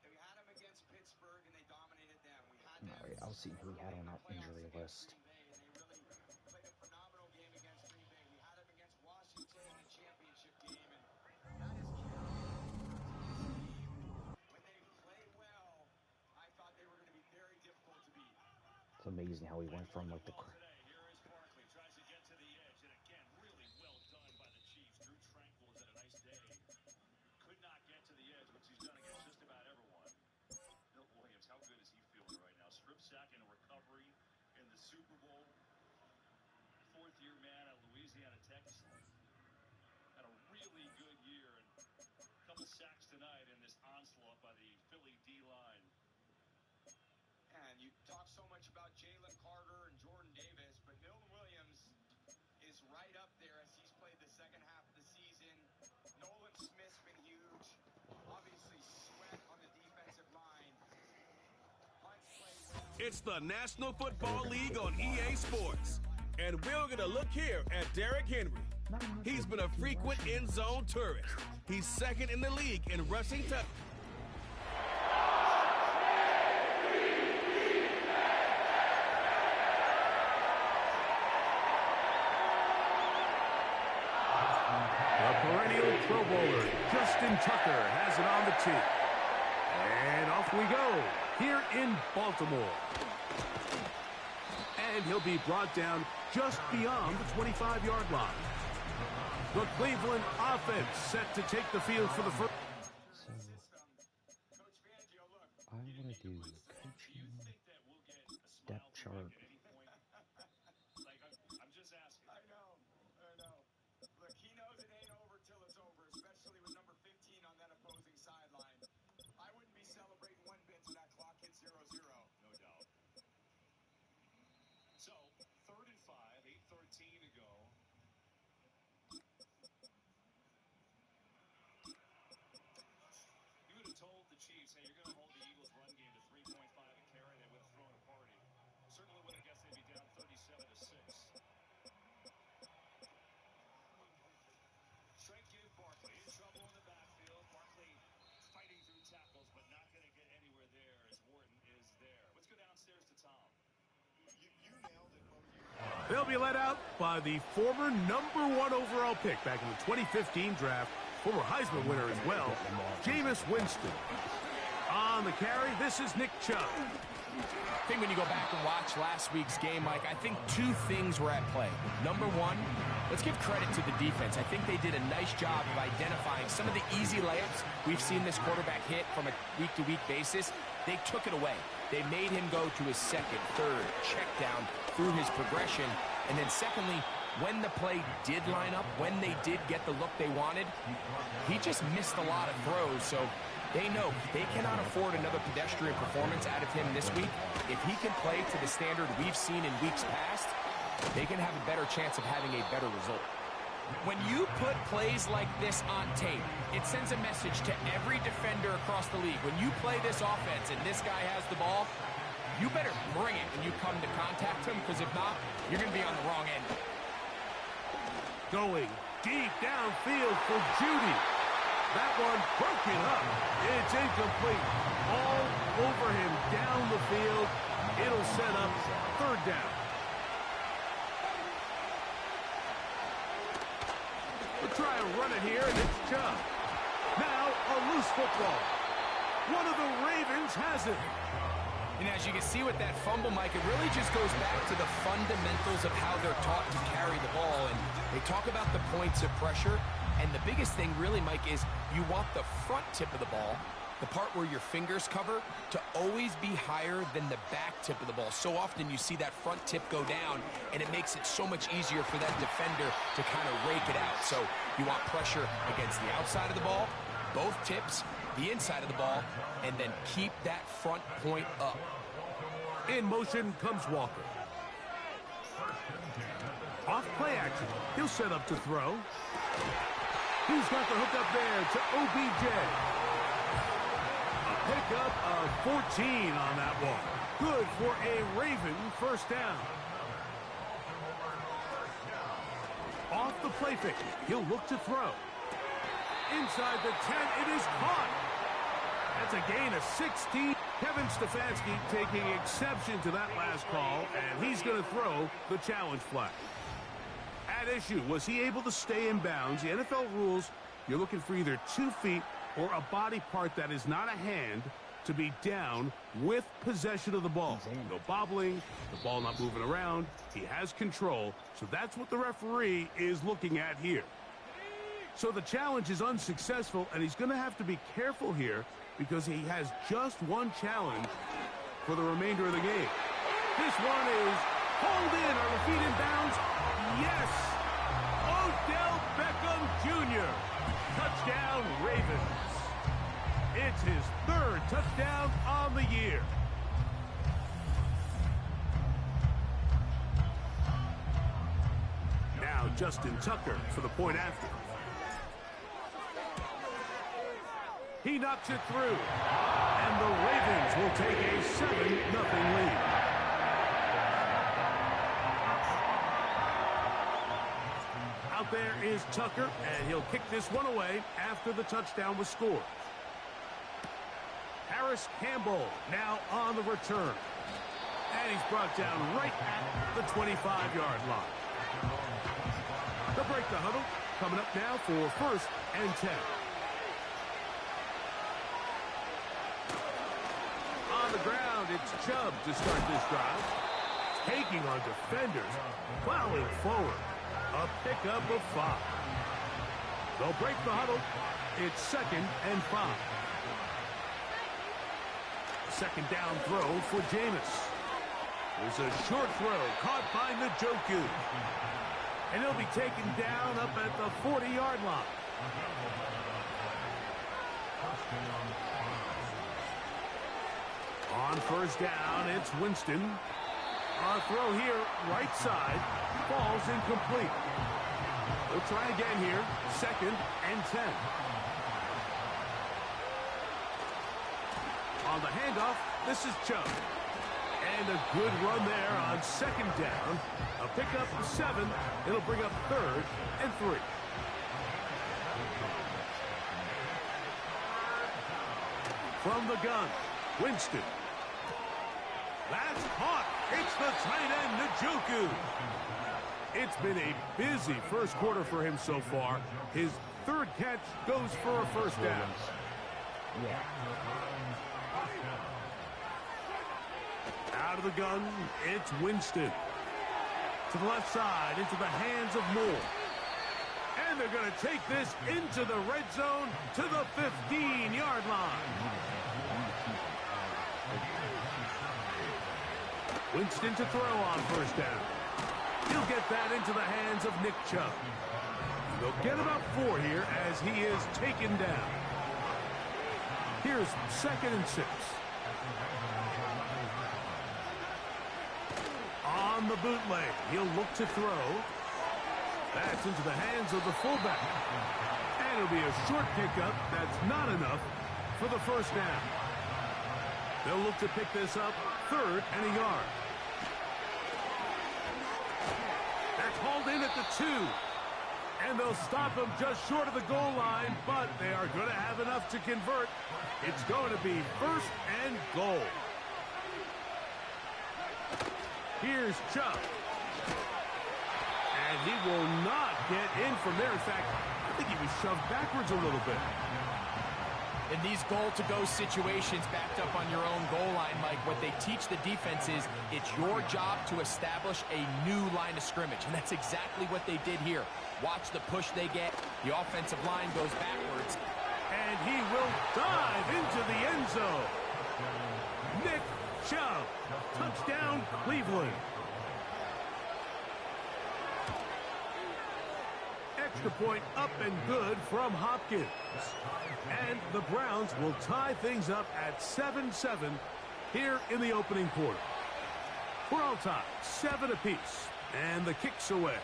And we had them against Pittsburgh, and they dominated them. We had them. Alright, I was seeing who we had on our injury list. And they really played a phenomenal game against Green Bay. We had them against Washington in the championship game, and that is when they play well. I thought they were going to be very difficult to beat. It's amazing how he went from like the... Here is Barkley, tries to get to the edge, and again, really well done by the Chiefs. Drew Tranquill has had a nice day. Could not get to the edge, which he's done against just about everyone. Bill Williams, how good is he feeling right now? Strip sack and a recovery in the Super Bowl. Fourth-year man out of Louisiana Tech. Had a really good year, and a couple sacks tonight in this onslaught by the Philly D-line. And you talk so much about Jalen Carter and Jordan Davis, but Milton Williams is right up there as he's played the second half of the season. Nolan Smith's been huge. Obviously, Sweat on the defensive line. Hunt's played well. It's the National Football League on EA Sports. And we're going to look here at Derrick Henry. He's been a frequent end zone tourist. He's second in the league in rushing touchdowns. Perennial Pro Bowler Justin Tucker has it on the tee. And off we go here in Baltimore. And he'll be brought down just beyond the 25-yard line. The Cleveland offense set to take the field for the first. So, I want to do coaching, depth chart. I'm just asking. I know. Look, he knows it ain't over till it's over, especially with number 15 on that opposing sideline. I wouldn't be celebrating one bit till that clock hits 0-0. No doubt. So, 3rd and 5, 8:13 to go. You would have told the Chiefs, hey, you're going to hold the Eagles' run game to 3.5 a carry. They would have thrown a party. Certainly would have guessed they'd be down 37-6. Straight give Barkley in trouble in the backfield. Barkley fighting through tackles, but not going to get anywhere there as Wharton is there. Let's go downstairs to Tom. You nailed it, Bo. They'll be led out by the former #1 overall pick back in the 2015 draft, former Heisman winner as well, Jameis Winston. On the carry, this is Nick Chubb. I think when you go back and watch last week's game, Mike, I think two things were at play. Number one, let's give credit to the defense. I think they did a nice job of identifying some of the easy layups we've seen this quarterback hit from a week-to-week basis. They took it away. They made him go to his second, third, check down through his progression. And then secondly, when the play did line up, when they did get the look they wanted, he just missed a lot of throws. So they know they cannot afford another pedestrian performance out of him this week. If he can play to the standard we've seen in weeks past, they can have a better chance of having a better result. When you put plays like this on tape, it sends a message to every defender across the league. When you play this offense and this guy has the ball, you better bring it when you come to contact him, because if not, you're going to be on the wrong end. Going deep downfield for Judy. That one broken up. It's incomplete. All over him down the field. It'll set up 3rd down. We'll try and run it here, and it's Chubb. Now a loose football. One of the Ravens has it. And as you can see with that fumble, Mike, it really just goes back to the fundamentals of how they're taught to carry the ball. And they talk about the points of pressure. And the biggest thing really, Mike, is you want the front tip of the ball the part where your fingers cover, to always be higher than the back tip of the ball. So often you see that front tip go down, and it makes it so much easier for that defender to kind of rake it out. So you want pressure against the outside of the ball, both tips, the inside of the ball, and then keep that front point up. In motion comes Walker. Off play action. He'll set up to throw. He's got the hook up there to OBJ. A pickup of 14 on that one. Good for a Raven first down. Off the play fake. He'll look to throw. Inside the 10, it is caught. That's a gain of 16. Kevin Stefanski taking exception to that last call, and he's going to throw the challenge flag. At issue, was he able to stay in bounds? The NFL rules, you're looking for either 2 feet or a body part that is not a hand to be down with possession of the ball. No bobbling, the ball not moving around. He has control, so that's what the referee is looking at here. So the challenge is unsuccessful, and he's going to have to be careful here because he has just one challenge for the remainder of the game. This one is hauled in. Are the feet in bounds? Yes! Odell Beckham Jr. Touchdown, Ravens. It's his 3rd touchdown on the year. Now Justin Tucker for the point after. He knocks it through, and the Ravens will take a 7-0 lead. Out there is Tucker, and he'll kick this one away after the touchdown was scored. Harris Campbell now on the return. And he's brought down right at the 25-yard line. They'll break the huddle. Coming up now for 1st and 10. On the ground, it's Chubb to start this drive. Taking on defenders, plowing forward. A pickup of 5. They'll break the huddle. It's 2nd and 5. Second down throw for Jameis. There's a short throw caught by Njoku. And he'll be taken down up at the 40-yard line. On 1st down, it's Winston. Our throw here, right side, falls incomplete. We'll try again here, 2nd and 10. On the handoff, this is Chubb. And a good run there on 2nd down. A pickup of 7. It'll bring up 3rd and 3. From the gun, Winston. That's caught. It's the tight end, Njoku. It's been a busy first quarter for him so far. His 3rd catch goes for a 1st down. Out of the gun, it's Winston. To the left side, into the hands of Moore. And they're going to take this into the red zone to the 15-yard line. Winston to throw on 1st down. He'll get that into the hands of Nick Chubb. They'll get about 4 here as he is taken down. Here's 2nd and 6. On the bootleg, he'll look to throw. That's into the hands of the fullback. And it'll be a short pickup. That's not enough for the 1st down. They'll look to pick this up 3rd and a yard. That's hauled in at the 2. And they'll stop him just short of the goal line, but they are going to have enough to convert. It's going to be 1st and goal. Here's Chubb. And he will not get in from there. In fact, I think he was shoved backwards a little bit. In these goal-to-go situations backed up on your own goal line, Mike, what they teach the defense is it's your job to establish a new line of scrimmage, and that's exactly what they did here. Watch the push they get. The offensive line goes backwards, And he will dive into the end zone. Nick Chubb. Touchdown, Cleveland. Extra point up and good from Hopkins. And the Browns will tie things up at 7-7 here in the opening quarter. We're all tied, 7 apiece. And the kick's away.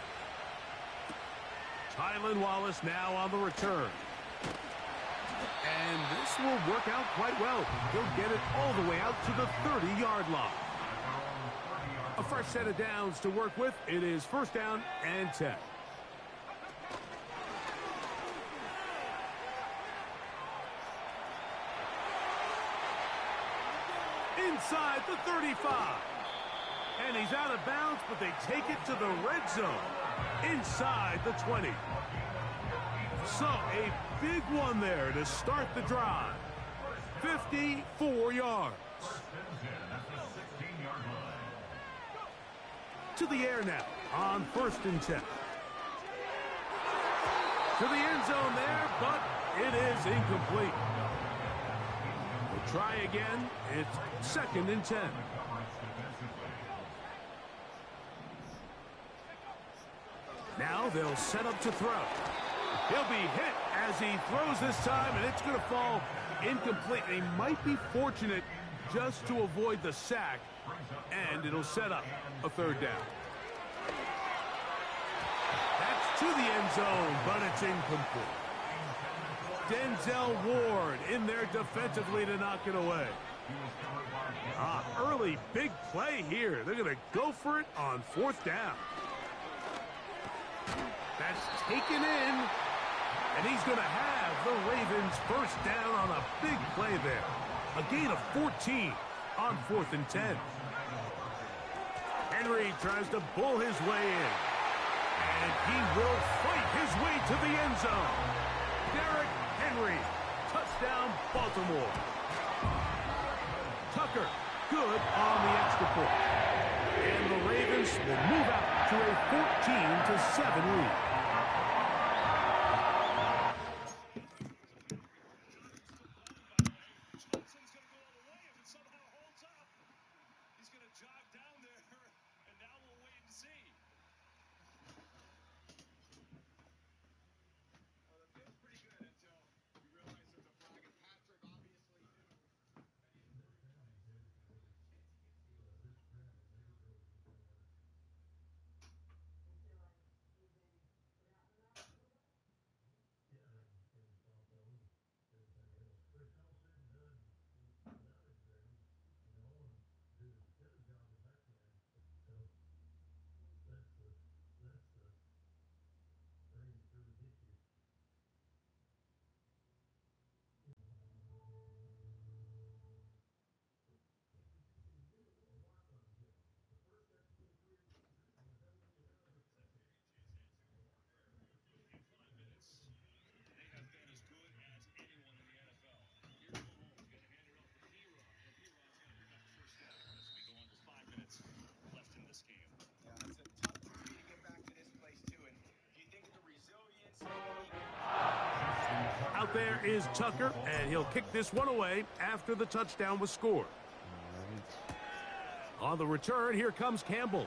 Tylan Wallace now on the return. And this will work out quite well. He'll get it all the way out to the 30-yard line. A fresh set of downs to work with. It is first down and 10. Inside the 35. And he's out of bounds, but they take it to the red zone. Inside the 20. So a big one there to start the drive. 54 yards. To the air now on 1st and 10. To the end zone there, but it is incomplete. We'll try again. It's 2nd and 10. Now they'll set up to throw. He'll be hit as he throws this time, and it's going to fall incomplete. He might be fortunate just to avoid the sack, and it'll set up a 3rd down. That's to the end zone, but it's incomplete. Denzel Ward in there defensively to knock it away. Early big play here. They're going to go for it on 4th down. That's taken in, and he's going to have the Ravens first down on a big play there. A gain of 14 on 4th and 10. Henry tries to bull his way in, and he will fight his way to the end zone. Derrick Henry, touchdown Baltimore. Tucker, good on the extra point. And the Ravens will move out to a 14-7 lead. Out there is Tucker, and he'll kick this one away after the touchdown was scored. On the return, here comes Campbell.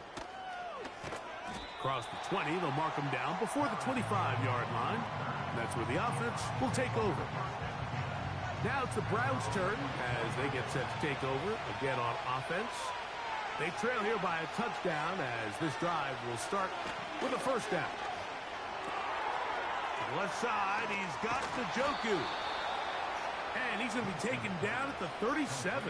Across the 20, they'll mark him down before the 25-yard line. That's where the offense will take over. Now it's the Browns' turn as they get set to take over again on offense. They trail here by a touchdown as this drive will start with a first down. To the left side, he's got Njoku. And he's going to be taken down at the 37.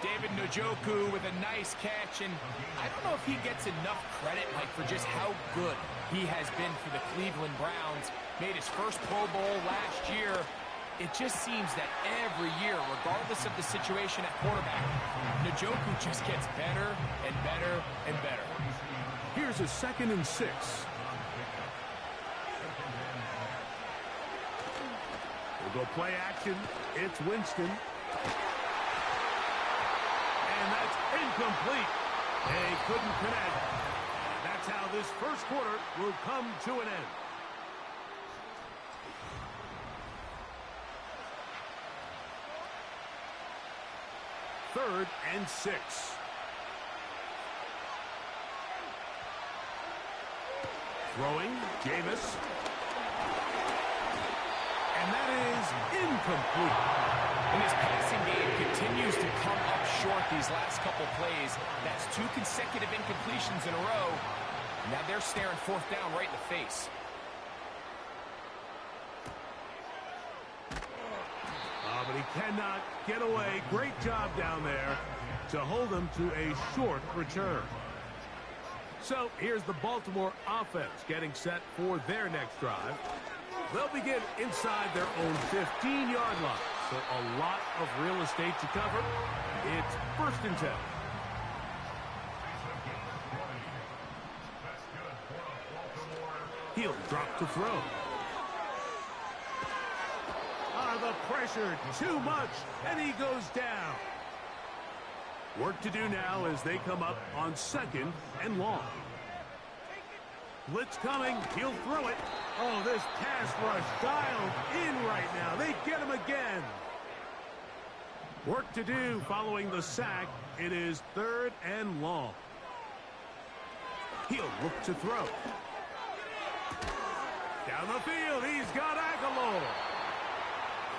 David Njoku with a nice catch, and I don't know if he gets enough credit, Mike, for just how good he has been for the Cleveland Browns. Made his first Pro Bowl last year. It just seems that every year, regardless of the situation at quarterback, Njoku just gets better and better and better. Here's a 2nd and 6. We'll go play action. It's Winston. And that's incomplete. They couldn't connect. That's how this first quarter will come to an end. 3rd and 6. Throwing, Jameis. And that is incomplete. And his passing game continues to come up short these last couple plays. That's 2 consecutive incompletions in a row. Now they're staring 4th down right in the face. But he cannot get away. Great job down there to hold him to a short return. So here's the Baltimore offense getting set for their next drive. They'll begin inside their own 15-yard line. So a lot of real estate to cover. It's 1st and 10. He'll drop to throw. The pressure, too much, and he goes down. Work to do now as they come up on 2nd and long. Blitz coming, he'll throw it. Oh, this pass rush dialed in right now. They get him again. Work to do following the sack. It is 3rd and long. He'll look to throw. Down the field, he's got Aguilar.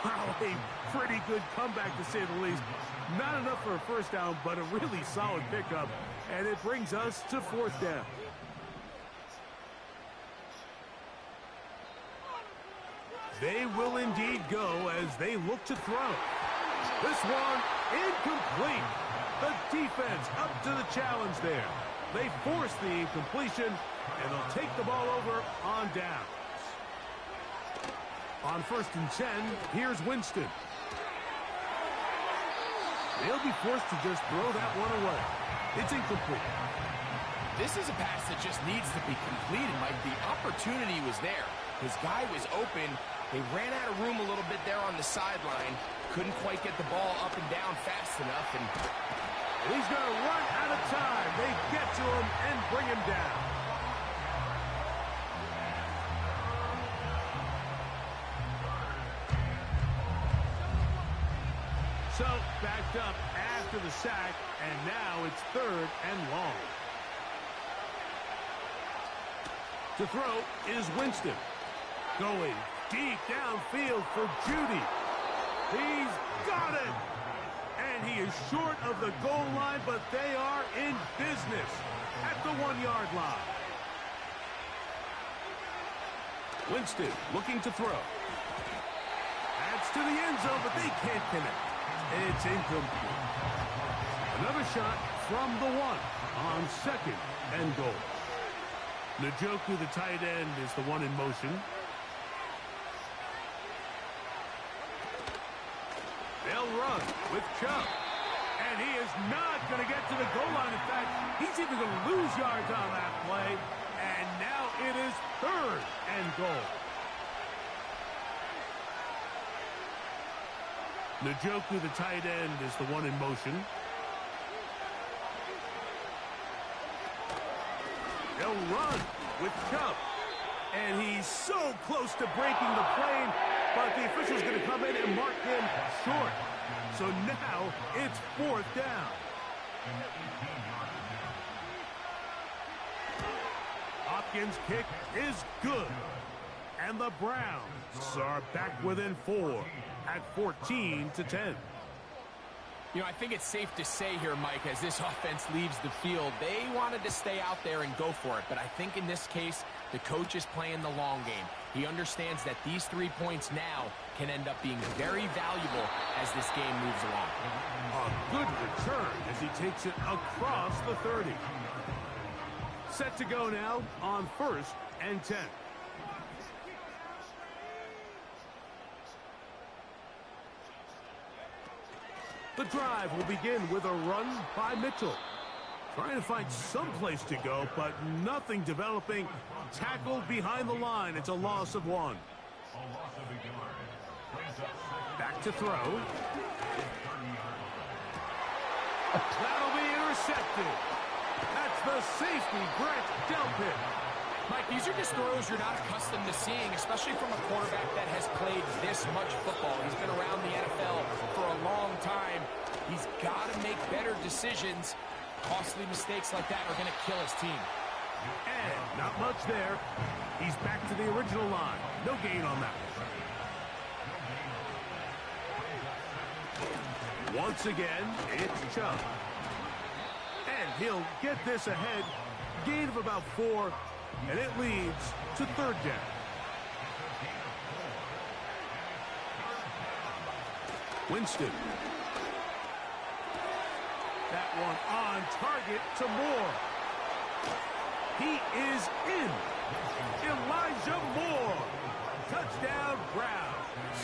Wow, a pretty good comeback to say the least. Not enough for a 1st down, but a really solid pickup. And it brings us to 4th down. They will indeed go as they look to throw. This one incomplete. The defense up to the challenge there. They force the incompletion, and they'll take the ball over on down. On 1st and 10, here's Winston. They'll be forced to just throw that one away. It's incomplete. This is a pass that just needs to be completed, Mike. The opportunity was there. His guy was open. They ran out of room a little bit there on the sideline. Couldn't quite get the ball up and down fast enough. And he's going to run out of time. They get to him and bring him down. So, backed up after the sack, and now it's 3rd and long. To throw is Winston. Going deep downfield for Judy. He's got it! And he is short of the goal line, but they are in business at the 1-yard line. Winston looking to throw. Adds to the end zone, but they can't connect. It's incomplete. Another shot from the 1 on 2nd and goal. Njoku, the tight end, is the one in motion. They'll run with Chubb. And he is not going to get to the goal line. In fact, he's even going to lose yards on that play. And now it is 3rd and goal. Njoku, the tight end, is the one in motion. They'll run with Chubb. And he's so close to breaking the plane, but the official's going to come in and mark him short. So now it's 4th down. Hopkins' kick is good. And the Browns are back within 4 at 14-10. You know, I think it's safe to say here, Mike, as this offense leaves the field, they wanted to stay out there and go for it. But I think in this case, the coach is playing the long game. He understands that these 3 points now can end up being very valuable as this game moves along. A good return as he takes it across the 30. Set to go now on 1st and 10. The drive will begin with a run by Mitchell. Trying to find some place to go, but nothing developing. Tackled behind the line. It's a loss of 1. Back to throw. That'll be intercepted. That's the safety, Brett Delpit. Mike, these are just throws you're not accustomed to seeing, especially from a quarterback that has played this much football. He's been around the NFL for a long time. He's got to make better decisions. Costly mistakes like that are going to kill his team. And not much there. He's back to the original line. No gain on that one. Once again, it's Chubb. And he'll get this ahead. Gain of about 4, and it leads to 3rd down. Winston. That one on target to Moore. He is in. Elijah Moore. Touchdown, Browns.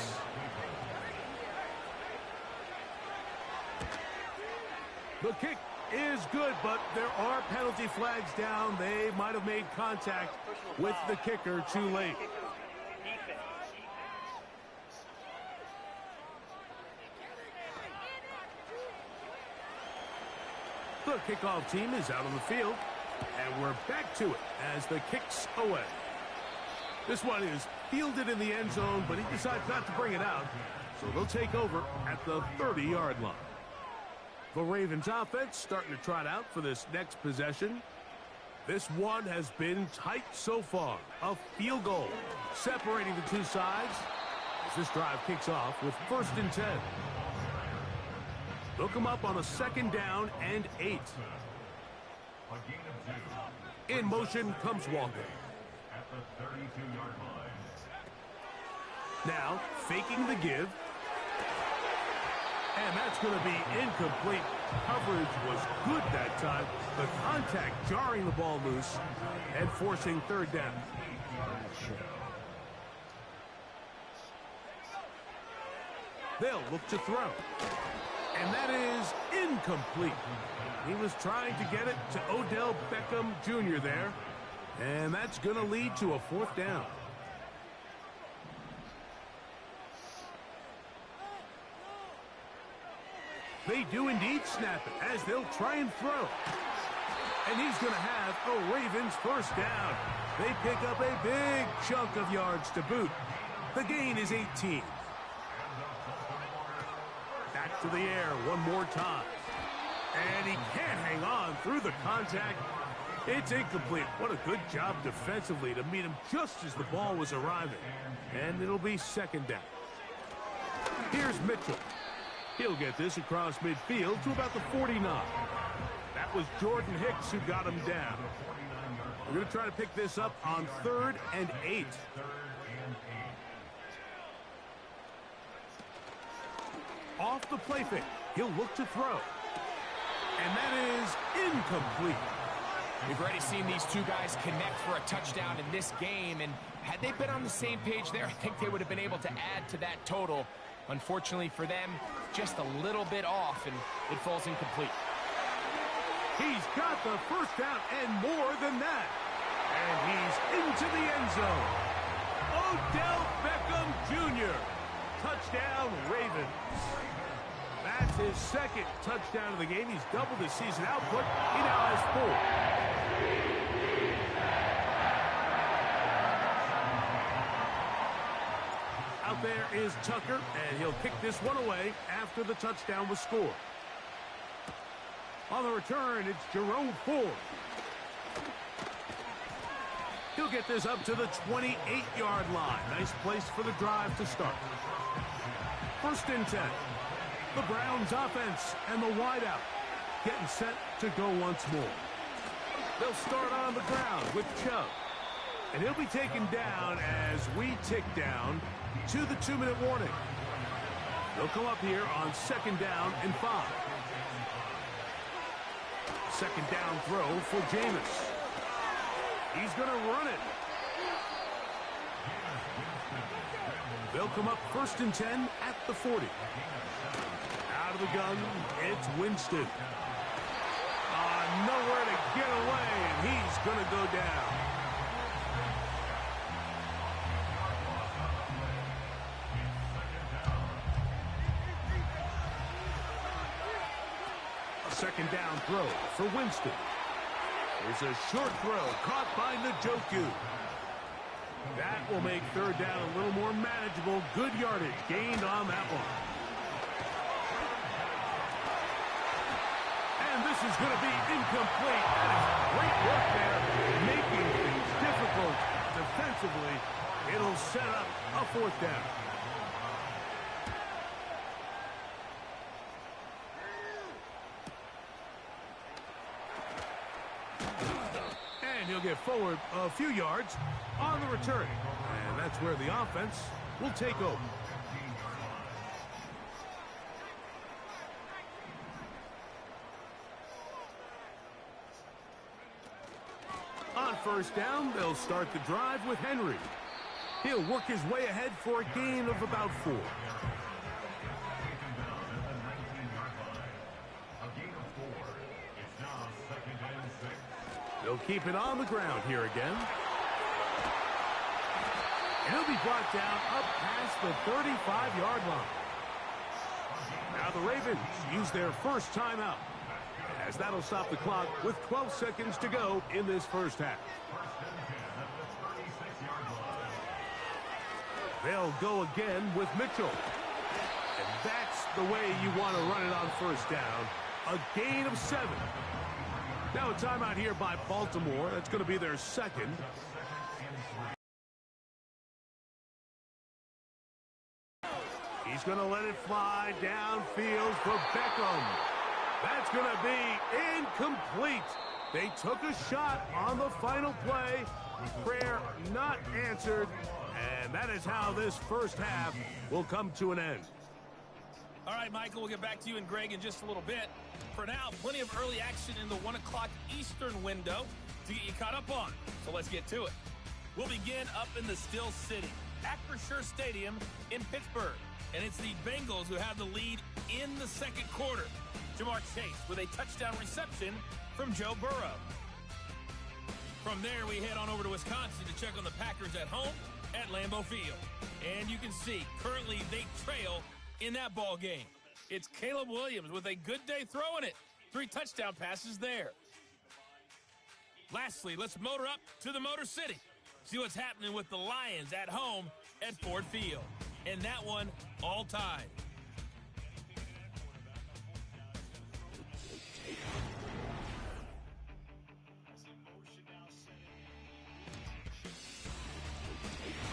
The kick is good, but there are penalty flags down. They might have made contact with the kicker too late. The kickoff team is out on the field, and we're back to it as the kick's away. This one is fielded in the end zone, but he decides not to bring it out, so they'll take over at the 30-yard line. The Ravens offense starting to trot out for this next possession. This one has been tight so far. A field goal separating the two sides as this drive kicks off with 1st and 10. They'll come up on a 2nd down and 8. In motion comes Walker. At the 32-yard line. Now faking the give. And that's going to be incomplete. Coverage was good that time. The contact jarring the ball loose and forcing 3rd down. They'll look to throw. And that is incomplete. He was trying to get it to Odell Beckham Jr. there. And that's going to lead to a 4th down. They do indeed snap it as they'll try and throw. And he's going to have a Ravens 1st down. They pick up a big chunk of yards to boot. The gain is 18. Back to the air one more time. And he can't hang on through the contact. It's incomplete. What a good job defensively to meet him just as the ball was arriving. And it'll be 2nd down. Here's Mitchell. He'll get this across midfield to about the 49. That was Jordan Hicks who got him down. We're going to try to pick this up on 3rd and 8. Off the play fake. He'll look to throw. And that is incomplete. We've already seen these two guys connect for a touchdown in this game, and had they been on the same page there, I think they would have been able to add to that total. Unfortunately for them, just a little bit off, and it falls incomplete. He's got the 1st down and more than that. And he's into the end zone. Odell Beckham Jr. Touchdown, Ravens. That's his 2nd touchdown of the game. He's doubled his season output. He now has 4. Out there is Tucker, and he'll kick this one away after the touchdown was scored. On the return, it's Jerome Ford. He'll get this up to the 28-yard line. Nice place for the drive to start. 1st and 10. The Browns offense and the wideout getting set to go once more. They'll start on the ground with Chubb. And he'll be taken down as we tick down to the 2-minute warning. They'll come up here on 2nd down and 5. 2nd down throw for Jameis. He's going to run it. They'll come up 1st and 10 at the 40. Out of the gun, it's Winston. Nowhere to get away, and he's going to go down. A 2nd down throw for Winston. There's a short throw caught by Njoku. That will make 3rd down a little more manageable. Good yardage gained on that one. is going to be incomplete. That is great work there, making things difficult defensively. It'll set up a fourth down. And he'll get forward a few yards on the return. And that's where the offense will take over. On first down, they'll start the drive with Henry. He'll work his way ahead for a gain of about 4. They'll keep it on the ground here again. And he'll be brought down up past the 35-yard line. Now the Ravens use their first timeout, as that'll stop the clock with 12 seconds to go in this first half. They'll go again with Mitchell. And that's the way you want to run it on first down. A gain of 7. Now a timeout here by Baltimore. That's going to be their second. He's going to let it fly downfield for Beckham. That's going to be incomplete. They took a shot on the final play. Prayer not answered. And that is how this first half will come to an end. All right, Michael, we'll get back to you and Greg in just a little bit. For now, plenty of early action in the 1 o'clock Eastern window to get you caught up on. So let's get to it. We'll begin up in the Still City, Acrisure Stadium in Pittsburgh. And it's the Bengals who have the lead in the second quarter. Jamar Chase with a touchdown reception from Joe Burrow. From there, we head on over to Wisconsin to check on the Packers at home at Lambeau Field. And you can see, currently they trail in that ball game. It's Caleb Williams with a good day throwing it. 3 touchdown passes there. Lastly, let's motor up to the Motor City. See what's happening with the Lions at home at Ford Field. And that one all tied.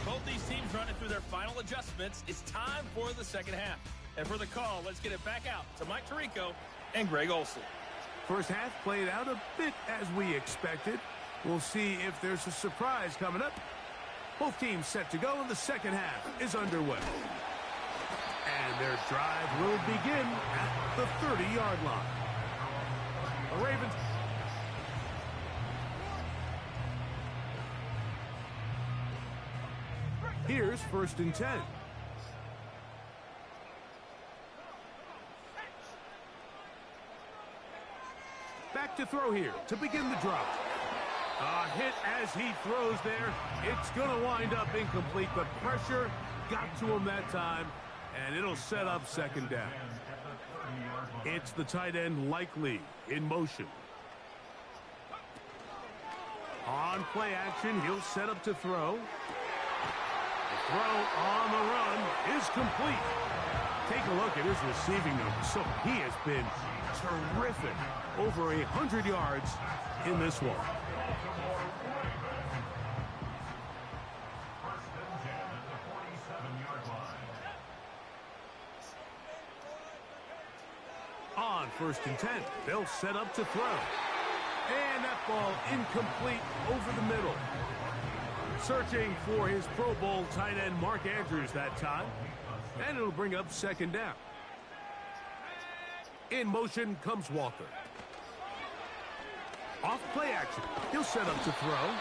Both these teams running through their final adjustments. It's time for the second half. And for the call, let's get it back out to Mike Tirico and Greg Olsen. First half played out a bit as we expected. We'll see if there's a surprise coming up. Both teams set to go, and the second half is underway. And their drive will begin at the 30-yard line. The Ravens. Here's 1st and 10. Back to throw here to begin the drive. A hit as he throws there. It's going to wind up incomplete, but pressure got to him that time, and it'll set up second down. It's the tight end Likely in motion. On play action, he'll set up to throw. The throw on the run is complete. Take a look at his receiving numbers. So he has been terrific. Over 100 yards in this one. On 1st and 10, they'll set up to throw. And that ball incomplete over the middle. Searching for his Pro Bowl tight end Mark Andrews that time. And it'll bring up second down. In motion comes Walker. Off play action. He'll set up to throw.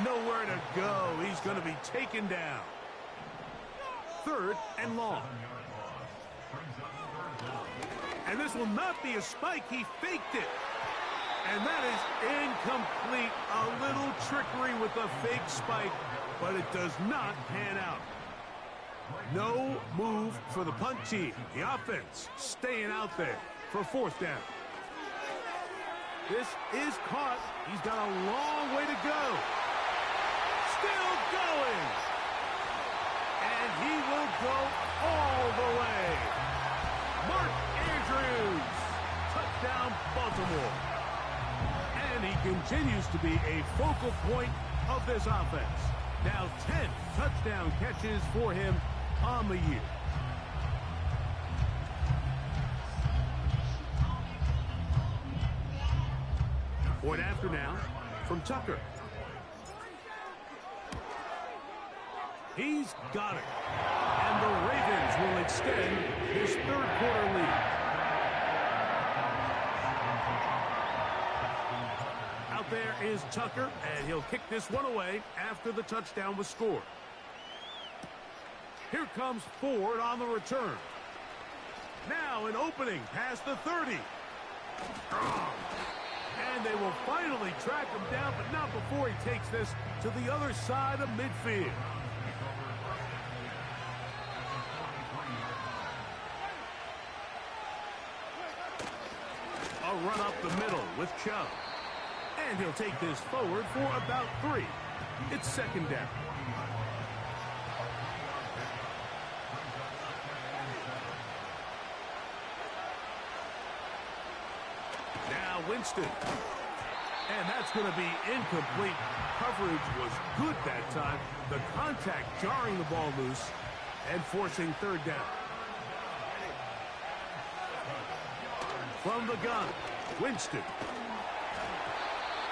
Nowhere to go. He's going to be taken down. 3rd and long. And this will not be a spike. He faked it. And that is incomplete. A little trickery with a fake spike, but it does not pan out. No move for the punt team. The offense staying out there for 4th down. This is caught. He's got a long way to go. Still going. And he will go all the way. Mark Andrews. Touchdown, Baltimore. a focal point of this offense. Now 10 touchdown catches for him on the year. Point after now from Tucker. He's got it. And the Ravens will extend this third quarter lead. Out there is Tucker, and he'll kick this one away after the touchdown was scored. Here comes Ford on the return. Now an opening past the 30. And they will finally track him down, but not before he takes this to the other side of midfield. A run up the middle with Chubb. And he'll take this forward for about 3. It's second down. Now Winston. And that's going to be incomplete. Coverage was good that time. The contact jarring the ball loose and forcing third down. From the gun, Winston.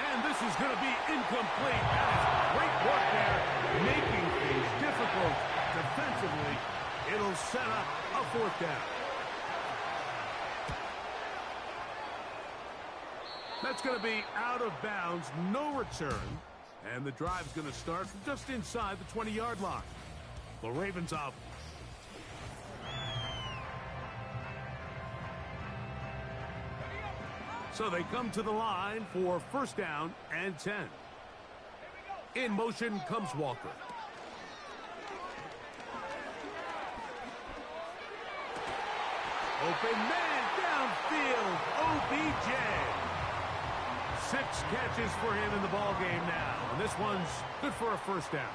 And this is going to be incomplete. That is great work there, making things difficult defensively. It'll set up a fourth down. That's going to be out of bounds, no return. And the drive's going to start from just inside the 20-yard line. The Ravens off. So they come to the line for first down and 10. In motion comes Walker. Open man downfield, OBJ. 6 catches for him in the ball game now. And this one's good for a first down.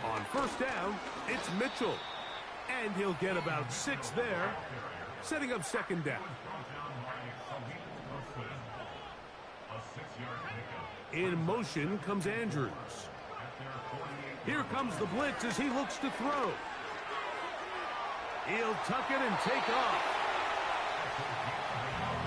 On first down, it's Mitchell. And he'll get about 6 there, setting up second down. In motion comes Andrews. Here comes the blitz as he looks to throw. He'll tuck it and take off.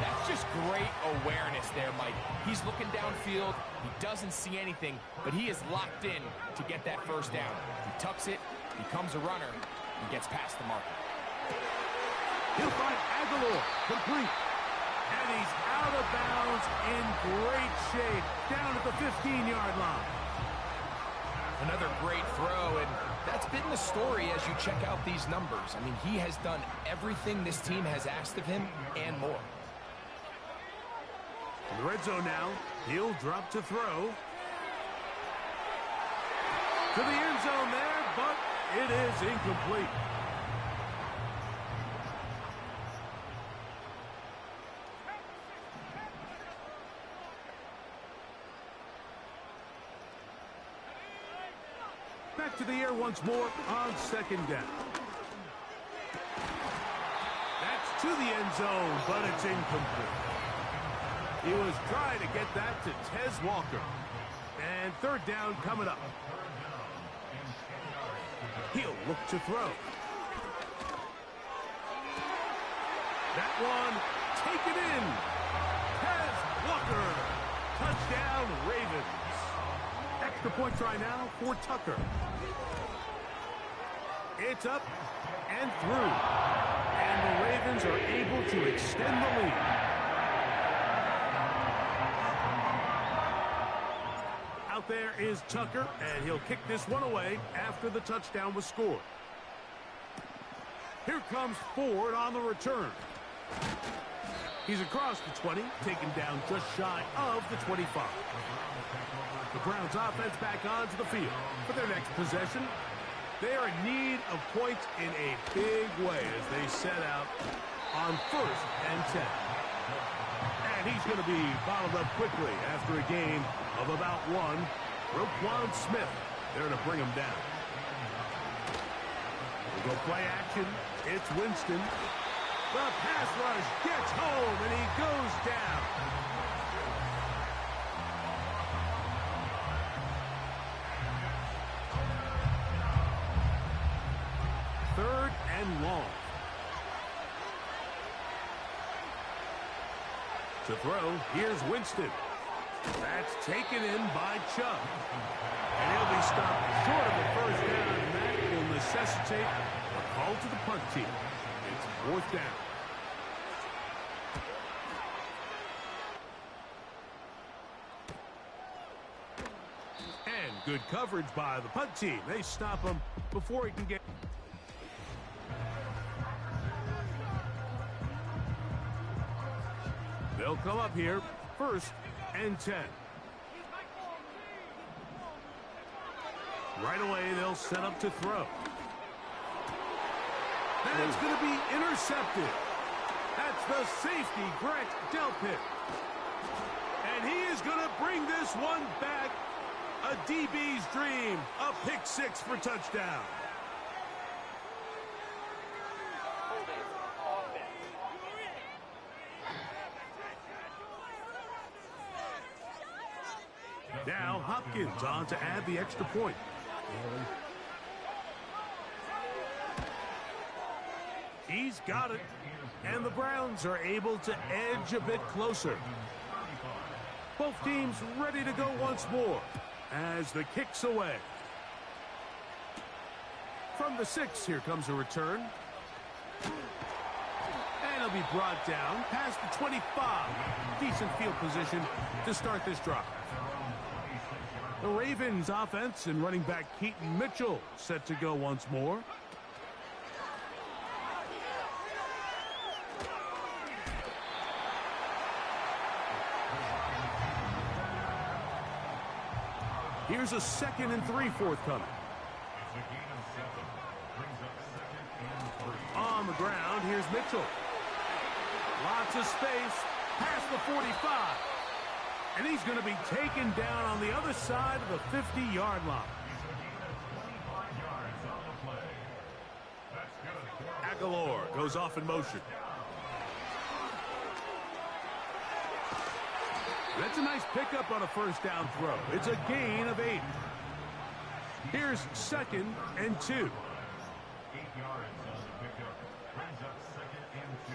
That's just great awareness there, Mike. He's looking downfield. He doesn't see anything, but he is locked in to get that first down. He tucks it, becomes a runner, and gets past the marker. He'll find Aguilar, complete. And he's out of bounds in great shape, down at the 15-yard line. Another great throw, and that's been the story as you check out these numbers. I mean, he has done everything this team has asked of him and more. In the red zone now, he'll drop to throw. To the end zone there, but it is incomplete. Back to the air once more on second down. That's to the end zone, but it's incomplete. He was trying to get that to Tez Walker. And third down coming up. He'll look to throw. That one, take it in. Tez Walker. Touchdown, Ravens. Extra point try now for Tucker. It's up and through. And the Ravens are able to extend the lead. Out there is Tucker, and he'll kick this one away after the touchdown was scored. Here comes Ford on the return. He's across the 20, taken down just shy of the 25. The Browns offense back onto the field for their next possession. They are in need of points in a big way as they set out on first and 10. And he's going to be bottled up quickly after a gain of about 1. Roquan Smith there to bring him down. We'll go play action. It's Winston. The pass rush gets home, and he goes down. and long. To throw, here's Winston. That's taken in by Chubb. And he'll be stopped short of a first down, and that will necessitate a call to the punt team. It's 4th down. And good coverage by the punt team. They stop him before he can get... They'll come up here, 1st and 10. Right away, they'll set up to throw. That's going to be intercepted. That's the safety, Grant Delpit. And he is going to bring this one back. A DB's dream. A pick 6 for touchdown. Now Hopkins on to add the extra point. He's got it. And the Browns are able to edge a bit closer. Both teams ready to go once more as the kick's away. From the 6, here comes a return. And he'll be brought down past the 25. Decent field position to start this drive. The Ravens offense and running back Keaton Mitchell set to go once more. Here's a 2nd and 3 forthcoming. On the ground, here's Mitchell. Lots of space, past the 45. And he's going to be taken down on the other side of the 50-yard line. Aguilar goes off in motion. That's a nice pickup on a first down throw. It's a gain of 8. Here's 2nd and 2. 8 yards on the pickup. Brings up 2nd and 2.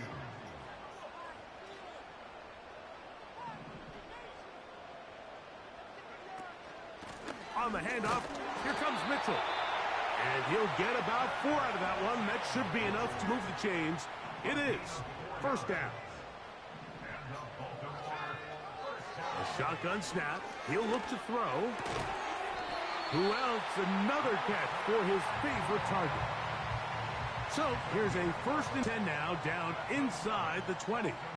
On the handoff, here comes Mitchell. And he'll get about 4 out of that one. That should be enough to move the chains. It is 1st down. A shotgun snap. He'll look to throw. Who else? Another catch for his favorite target. So here's a 1st and 10 now, down inside the 20.